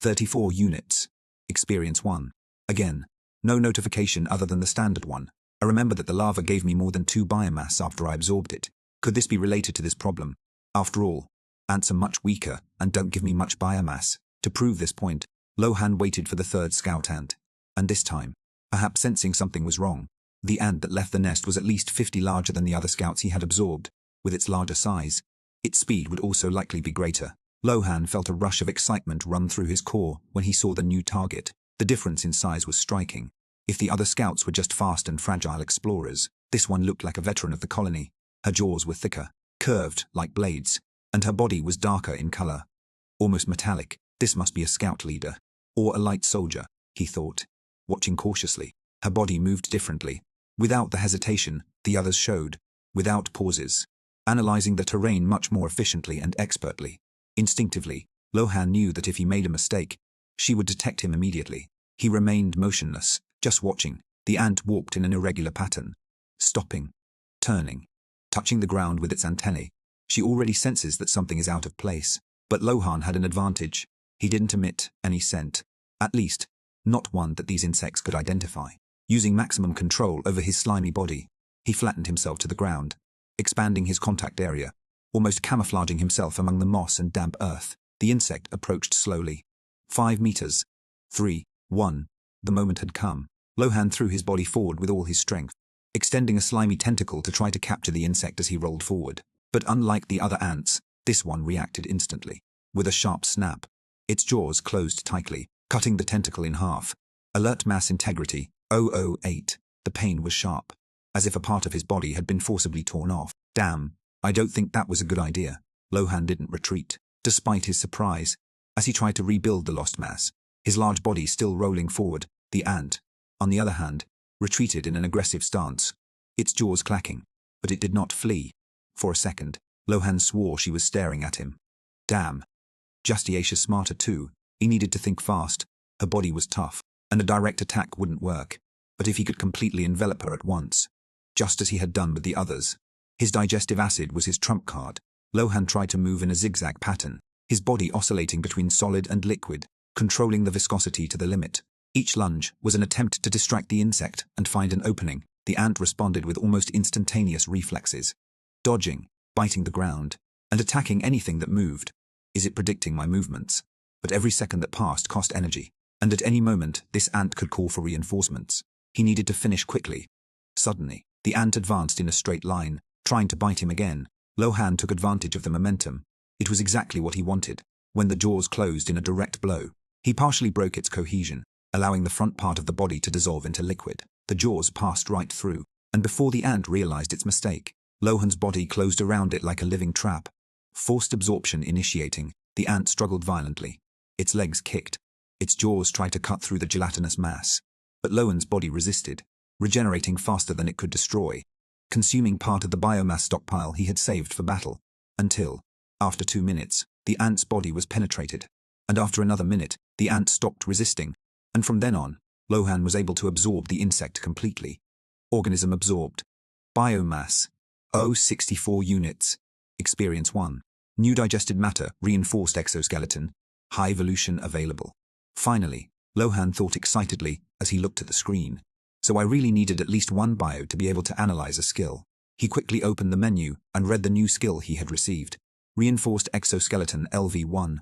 34 units. Experience 1. Again, no notification other than the standard one. I remember that the lava gave me more than 2 biomass after I absorbed it. Could this be related to this problem? After all, ants are much weaker and don't give me much biomass. To prove this point, Lohan waited for the third scout ant. And this time, perhaps sensing something was wrong, the ant that left the nest was at least 50 larger than the other scouts he had absorbed. With its larger size, its speed would also likely be greater. Lohan felt a rush of excitement run through his core when he saw the new target. The difference in size was striking. If the other scouts were just fast and fragile explorers, this one looked like a veteran of the colony. Her jaws were thicker, curved like blades, and her body was darker in color. Almost metallic. This must be a scout leader, or a light soldier, he thought. Watching cautiously, her body moved differently. Without the hesitation, the others showed. Without pauses. Analyzing the terrain much more efficiently and expertly. Instinctively, Lohan knew that if he made a mistake, she would detect him immediately. He remained motionless, just watching. The ant walked in an irregular pattern. Stopping. Turning. Touching the ground with its antennae. She already senses that something is out of place. But Lohan had an advantage. He didn't emit any scent. At least, not one that these insects could identify. Using maximum control over his slimy body, he flattened himself to the ground, expanding his contact area, almost camouflaging himself among the moss and damp earth. The insect approached slowly. 5 meters. 3, 1. The moment had come. Lohan threw his body forward with all his strength, extending a slimy tentacle to try to capture the insect as he rolled forward. But unlike the other ants, this one reacted instantly. With a sharp snap, its jaws closed tightly, cutting the tentacle in half. Alert mass integrity, 008. The pain was sharp, as if a part of his body had been forcibly torn off. Damn, I don't think that was a good idea. Lohan didn't retreat, despite his surprise, as he tried to rebuild the lost mass, his large body still rolling forward. The ant, on the other hand, retreated in an aggressive stance, its jaws clacking, but it did not flee. For a second, Lohan swore she was staring at him. Damn. Justiacious smarter too. He needed to think fast. Her body was tough, and a direct attack wouldn't work. But if he could completely envelop her at once, just as he had done with the others, his digestive acid was his trump card. Lohan tried to move in a zigzag pattern, his body oscillating between solid and liquid, controlling the viscosity to the limit. Each lunge was an attempt to distract the insect and find an opening. The ant responded with almost instantaneous reflexes, dodging, biting the ground, and attacking anything that moved. Is it predicting my movements? But every second that passed cost energy, and at any moment this ant could call for reinforcements. He needed to finish quickly. Suddenly, the ant advanced in a straight line, trying to bite him again. Lohan took advantage of the momentum. It was exactly what he wanted. When the jaws closed in a direct blow, he partially broke its cohesion, allowing the front part of the body to dissolve into liquid. The jaws passed right through, and before the ant realized its mistake, Lohan's body closed around it like a living trap. Forced absorption initiating, the ant struggled violently. Its legs kicked. Its jaws tried to cut through the gelatinous mass. But Lohan's body resisted, regenerating faster than it could destroy, consuming part of the biomass stockpile he had saved for battle, until, after 2 minutes, the ant's body was penetrated, and after another minute, the ant stopped resisting, and from then on, Lohan was able to absorb the insect completely. Organism absorbed. Biomass, 064 units. Experience 1. New digested matter, reinforced exoskeleton, high evolution available. Finally, Lohan thought excitedly as he looked at the screen. So I really needed at least one bio to be able to analyze a skill. He quickly opened the menu and read the new skill he had received. Reinforced exoskeleton LV1.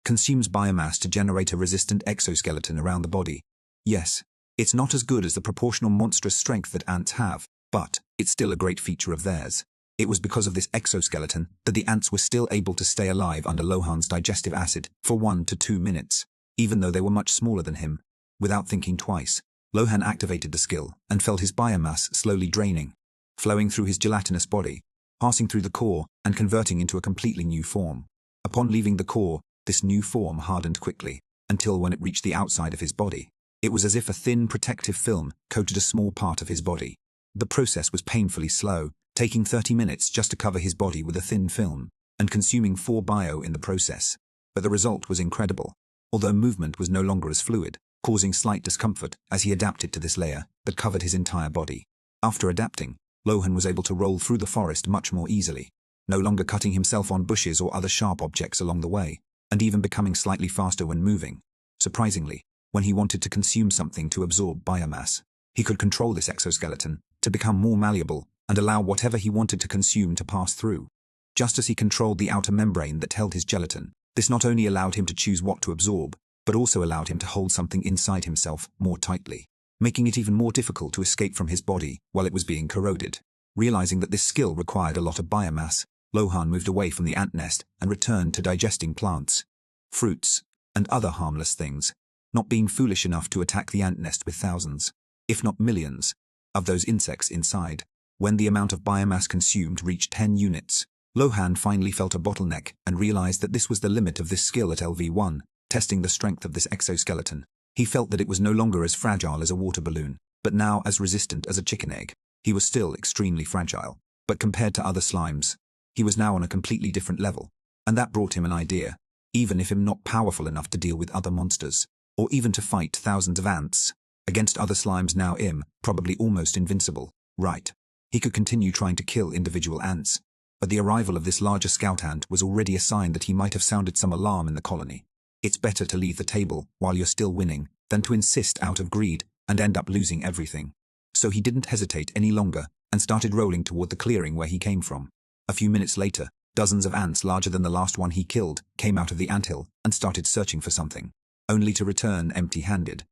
Consumes biomass to generate a resistant exoskeleton around the body. Yes, it's not as good as the proportional monstrous strength that ants have, but it's still a great feature of theirs. It was because of this exoskeleton that the ants were still able to stay alive under Lohan's digestive acid for 1 to 2 minutes, even though they were much smaller than him. Without thinking twice, Lohan activated the skill and felt his biomass slowly draining, flowing through his gelatinous body, passing through the core and converting into a completely new form. Upon leaving the core, this new form hardened quickly, until when it reached the outside of his body, it was as if a thin protective film coated a small part of his body. The process was painfully slow, taking 30 minutes just to cover his body with a thin film, and consuming 4 bio in the process. But the result was incredible, although movement was no longer as fluid, causing slight discomfort as he adapted to this layer that covered his entire body. After adapting, Lohan was able to roll through the forest much more easily, no longer cutting himself on bushes or other sharp objects along the way, and even becoming slightly faster when moving. Surprisingly, when he wanted to consume something to absorb biomass, he could control this exoskeleton to become more malleable and allow whatever he wanted to consume to pass through. Just as he controlled the outer membrane that held his gelatin, this not only allowed him to choose what to absorb, but also allowed him to hold something inside himself more tightly, making it even more difficult to escape from his body while it was being corroded. Realizing that this skill required a lot of biomass, Lohan moved away from the ant nest and returned to digesting plants, fruits, and other harmless things, not being foolish enough to attack the ant nest with thousands, if not millions, of those insects inside. When the amount of biomass consumed reached 10 units, Lohan finally felt a bottleneck and realized that this was the limit of this skill at LV1, testing the strength of this exoskeleton. He felt that it was no longer as fragile as a water balloon, but now as resistant as a chicken egg. He was still extremely fragile, but compared to other slimes, he was now on a completely different level, and that brought him an idea. Even if him not powerful enough to deal with other monsters, or even to fight thousands of ants, against other slimes now probably almost invincible, right? He could continue trying to kill individual ants, but the arrival of this larger scout ant was already a sign that he might have sounded some alarm in the colony. It's better to leave the table while you're still winning than to insist out of greed and end up losing everything. So he didn't hesitate any longer and started rolling toward the clearing where he came from. A few minutes later, dozens of ants larger than the last one he killed came out of the anthill and started searching for something, only to return empty-handed.